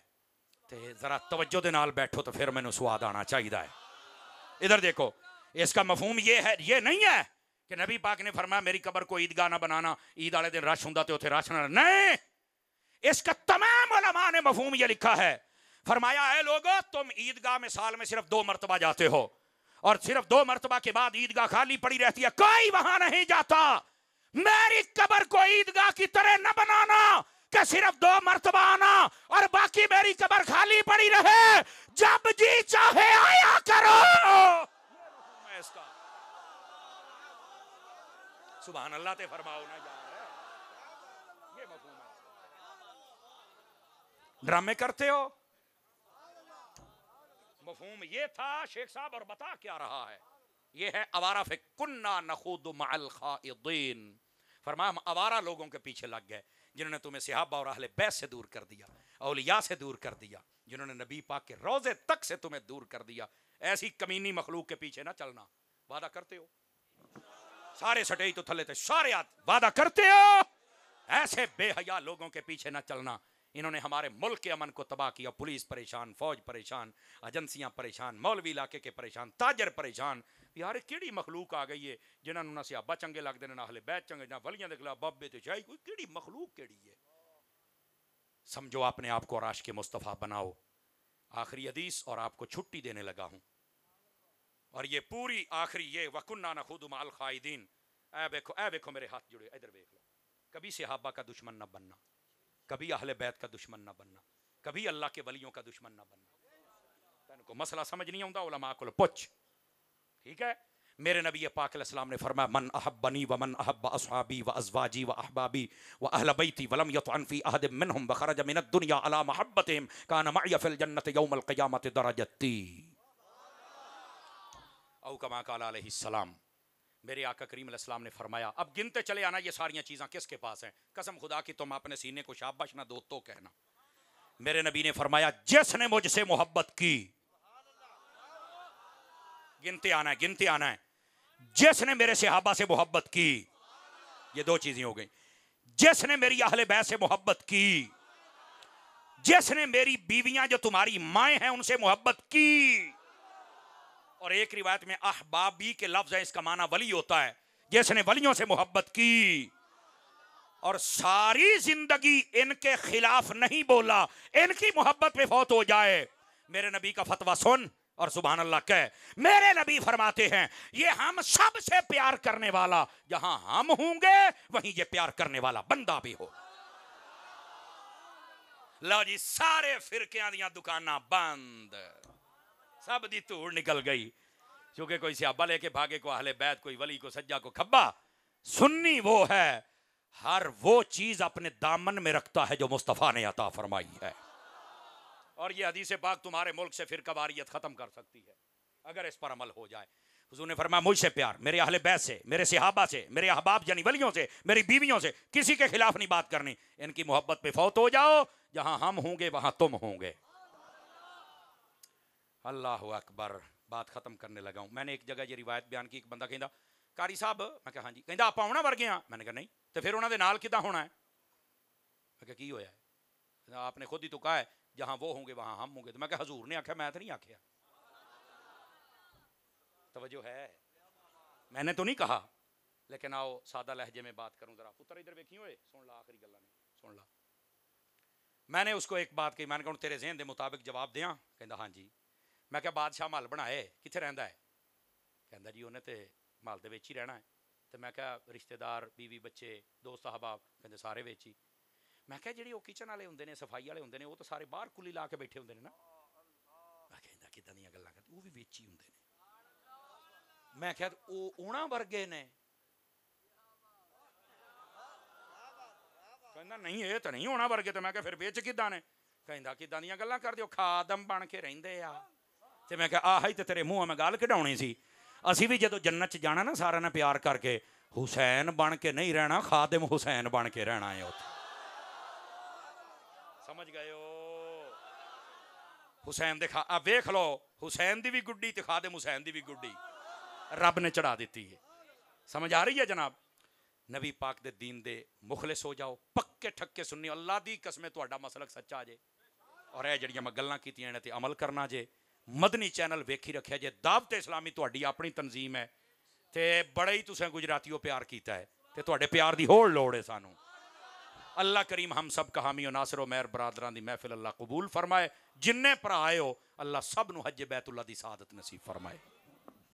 تے ذرا توجہ دے نال بیٹھو تو پھر مینوں سواد آنا چاہیے ہے. ادھر دیکھو, اس کا مفہوم یہ ہے, یہ نہیں ہے کہ نبی پاک نے فرمایا میری قبر کو عیدگاہ نہ بنانا, عید والے دن رش ہوندا تے اوتھے رش نہ, نہیں. اس کا تمام علماء نے مفہوم یہ لکھا ہے, فرمایا اے لوگو تم عیدگاہ میں سال میں صرف 2 مرتبہ جاتے ہو اور صرف 2 مرتبہ کے بعد عیدگاہ خالی پڑی رہتی ہے, کوئی وہاں نہیں جاتا. میری قبر کو عیدگاہ کی طرح نہ بنانا کہ صرف 2 مرتبہ آنا اور باقی میری قبر خالی پڑی رہے, جب جی چاہے آیا کرو. اس کا سبحان اللہ تے فرماؤ نا یار, یہ مفہوم ہے. ڈرامے کرتے ہو, مفہوم یہ تھا شیخ صاحب, اور بتا کیا رہا ہے, یہ ہے اوارہ فکننا نخوض مع الخائضین. فرمایا ہم اوارہ لوگوں کے پیچھے لگ گئے جنہوں نے تمہیں صحابہ اور اہل بیت سے دور کر دیا, اولیاء سے دور کر دیا, جنہوں نے نبی پاک کے روضے تک سے تمہیں دور کر دیا. ایسی کمینی مخلوق کے پیچھے نہ چلنا. وعدہ کرتے ہو سارے سٹے تو تھلے تھے سارے وعدہ کرتے ہو ایسے بے حیا لوگوں کے پیچھے نہ چلنا. انہوں نے ہمارے ملک کے امن کو تباہ کیا. پولیس پریشان, فوج پریشان, ایجنسیاں پریشان, مولوی علاقے کے پریشان, تاجر پریشان. یار کیڑی مخلوق آ گئی ہے جنہاں نوں نہ صحابہ چنگے لگدے نے, نہ اہل بیت چنگے, نہ ولیاں دے خلاف بابے تے شاہی, کوئی کیڑی مخلوق کیڑی ہے. سمجھو اپنے آپ کو عاشق مصطفیٰ بناؤ. آخری حدیث اور آپ کو چھٹی دینے لگا ہوں, اور یہ پوری آخری یہ وَكُنَّا نَخُوضُ مَعَ الْخَائِضِينَ. اے دیکھو میرے ہاتھ جڑے, ادھر دیکھ لو. کبھی صحابہ کا دشمن نہ بننا, کبھی اہل بیت کا دشمن نہ بننا, کبھی اللہ کے ولیوں کا دشمن نہ بننا. تین کو مسئلہ سمجھ نہیں آتا علماء کو پوچھ, ٹھیک ہے. میرے نبی پاک علیہ السلام نے فرمایا من احبنی ومن احب اصحابی وازواجی واحبابی واہل بیتی ولم یطعن فی احد منهم وخرج من الدنیا علی محبتهم کان معی فی الجنۃ یوم القیامۃ درجتی او کما قال علیہ السلام. میرے آقا کریم علیہ السلام نے فرمایا, اب گنتے چلے آنا یہ ساریاں چیزاں کس کے پاس ہیں, قسم خدا کی تم اپنے سینے کو شاباش نہ دو تو کہنا. میرے نبی نے فرمایا جس نے مجھ سے محبت کی, گنتے آنا ہے, گنتے آنا ہے, جس نے میرے صحابہ سے محبت کی, یہ 2 چیزیں ہو گئیں. جس نے میری اہل بیت سے محبت کی, جس نے میری بیویاں جو تمہاری مائیں ہیں ان سے محبت کی, اور ایک روایت میں احبابی کے لفظ ہے, اس کا معنی ولی ہوتا ہے, جس نے ولیوں سے محبت کی اور ساری زندگی ان کے خلاف نہیں بولا, ان کی محبت پہ فوت ہو جائے, میرے نبی کا فتویٰ سن اور سبحان اللہ کہہ. میرے نبی فرماتے ہیں یہ ہم سب سے پیار کرنے والا, جہاں ہم ہوں گے وہیں یہ پیار کرنے والا بندہ بھی ہو. لو جی سارے فرقیاں دیاں دکاناں بند, سب دی توڑ نکل گئی, چونکہ کوئی صحابہ لے کے بھاگے, کو اہل بیت, کوئی ولی, کو سجا, کو کھبا. سنی وہ ہے ہر وہ چیز اپنے دامن میں رکھتا ہے جو مصطفیٰ نے عطا فرمائی ہے, اور یہ حدیث پاک تمہارے ملک سے فرقہ واریت ختم کر سکتی ہے اگر اس پر عمل ہو جائے. حضور نے فرمایا مجھ سے پیار, میرے اہل بیت سے, میرے صحابہ سے, میرے احباب یعنی ولیوں سے, میری بیویوں سے, کسی کے خلاف نہیں بات کرنی. ان کی محبت پہ فوت ہو جاؤ, جہاں ہم ہوں گے وہاں تم ہوں گے. اللہ اکبر. بات ختم کرنے لگا ہوں. میں نے ایک جگہ یہ روایت بیان کی, ایک بندہ کہندا قاری صاحب, میں کہا ہاں جی, کہندا آپاں انہاں ورگے ہاں, میں نے کہا نہیں, تو پھر انہاں دے نال کداں ہونا ہے. میں کہا کی ہویا ہے, آپ نے خود ہی تو کہا ہے جہاں وہ ہوں گے وہاں ہم ہوں گے. تو میں کہا حضور نے آکھا, میں تو نہیں آکھیا. توجہ ہے, میں نے تو نہیں کہا, لیکن آؤ سادہ لہجے میں بات کروں. ذرا پتر ادھر ویکھی ہوئے, سن لا آخری گلاں نے, سن لا. میں نے اس کو ایک بات کہی, میں نے کہا تیرے ذہن دے مطابق جواب دیاں. کہندا ہاں جی. میں کہا بادشاہ محل بنائے کتنے رہندا ہے؟ کہندا جی انہیں تے محل دے وچ ہی رہنا ہے. تو میں کہا رشتہ دار, بیوی, بچے, دوست احباب؟ کہندے سارے وچ ہی. میں کہا جڑے وہ کچن والے ہوندے نے, صفائی والے ہوندے نے, وہ تو سارے باہر کلی لا کے بیٹھے ہوندے نے نا. کہندا کداں دیاں گلاں کردے, وہ بھی وچ ہی ہوندے نے. میں کہا او انہاں ورگے نے. کہندا نہیں یہ تو نہیں ہونا ورگے. تو میں کہا پھر وچ کداں نے؟ کہندا کداں دیاں گلاں کردے ہو, خادم بن کے رہندے آ. تے میں کہا آہی تے تیرے منہ میں گال کڈاونی سی. اسی بھی جدو جنت چ جانا نا سارا نے پیار کر کے, حسین بن کے نہیں رہنا, خادم حسین بن کے رہنا ہے. سمجھ گئے ہو؟ حسین دکھا اب ویکھ لو حسین دی بھی گڈی تے خادم حسین دی بھی گڈی رب نے چڑھا دیتی ہے. سمجھ آ رہی ہے جناب؟ نبی پاک دے دین دے مخلص ہو جاؤ پکے ٹھکے سنی اللہ دی قسم تہاڈا مسلک سچا جے اور اے جڑیاں میں گلاں کیتیاں نے تے عمل کرنا جے. مدنی چینل ویکھی رکھیا جے دعوت اسلامی تہاڈی اپنی تنظیم ہے تے بڑے ہی تسیں گجراتیوں پیار کیتا ہے تے تہاڈے پیار دی ہوڑ لوڑ ہے سانو. اللہ کریم ہم سب کا حامی و ناصر و مہر برادران دی محفل اللہ قبول فرمائے. جننے پر آئے ہو اللہ سب نو حج بیت اللہ دی سعادت نصیب فرمائے.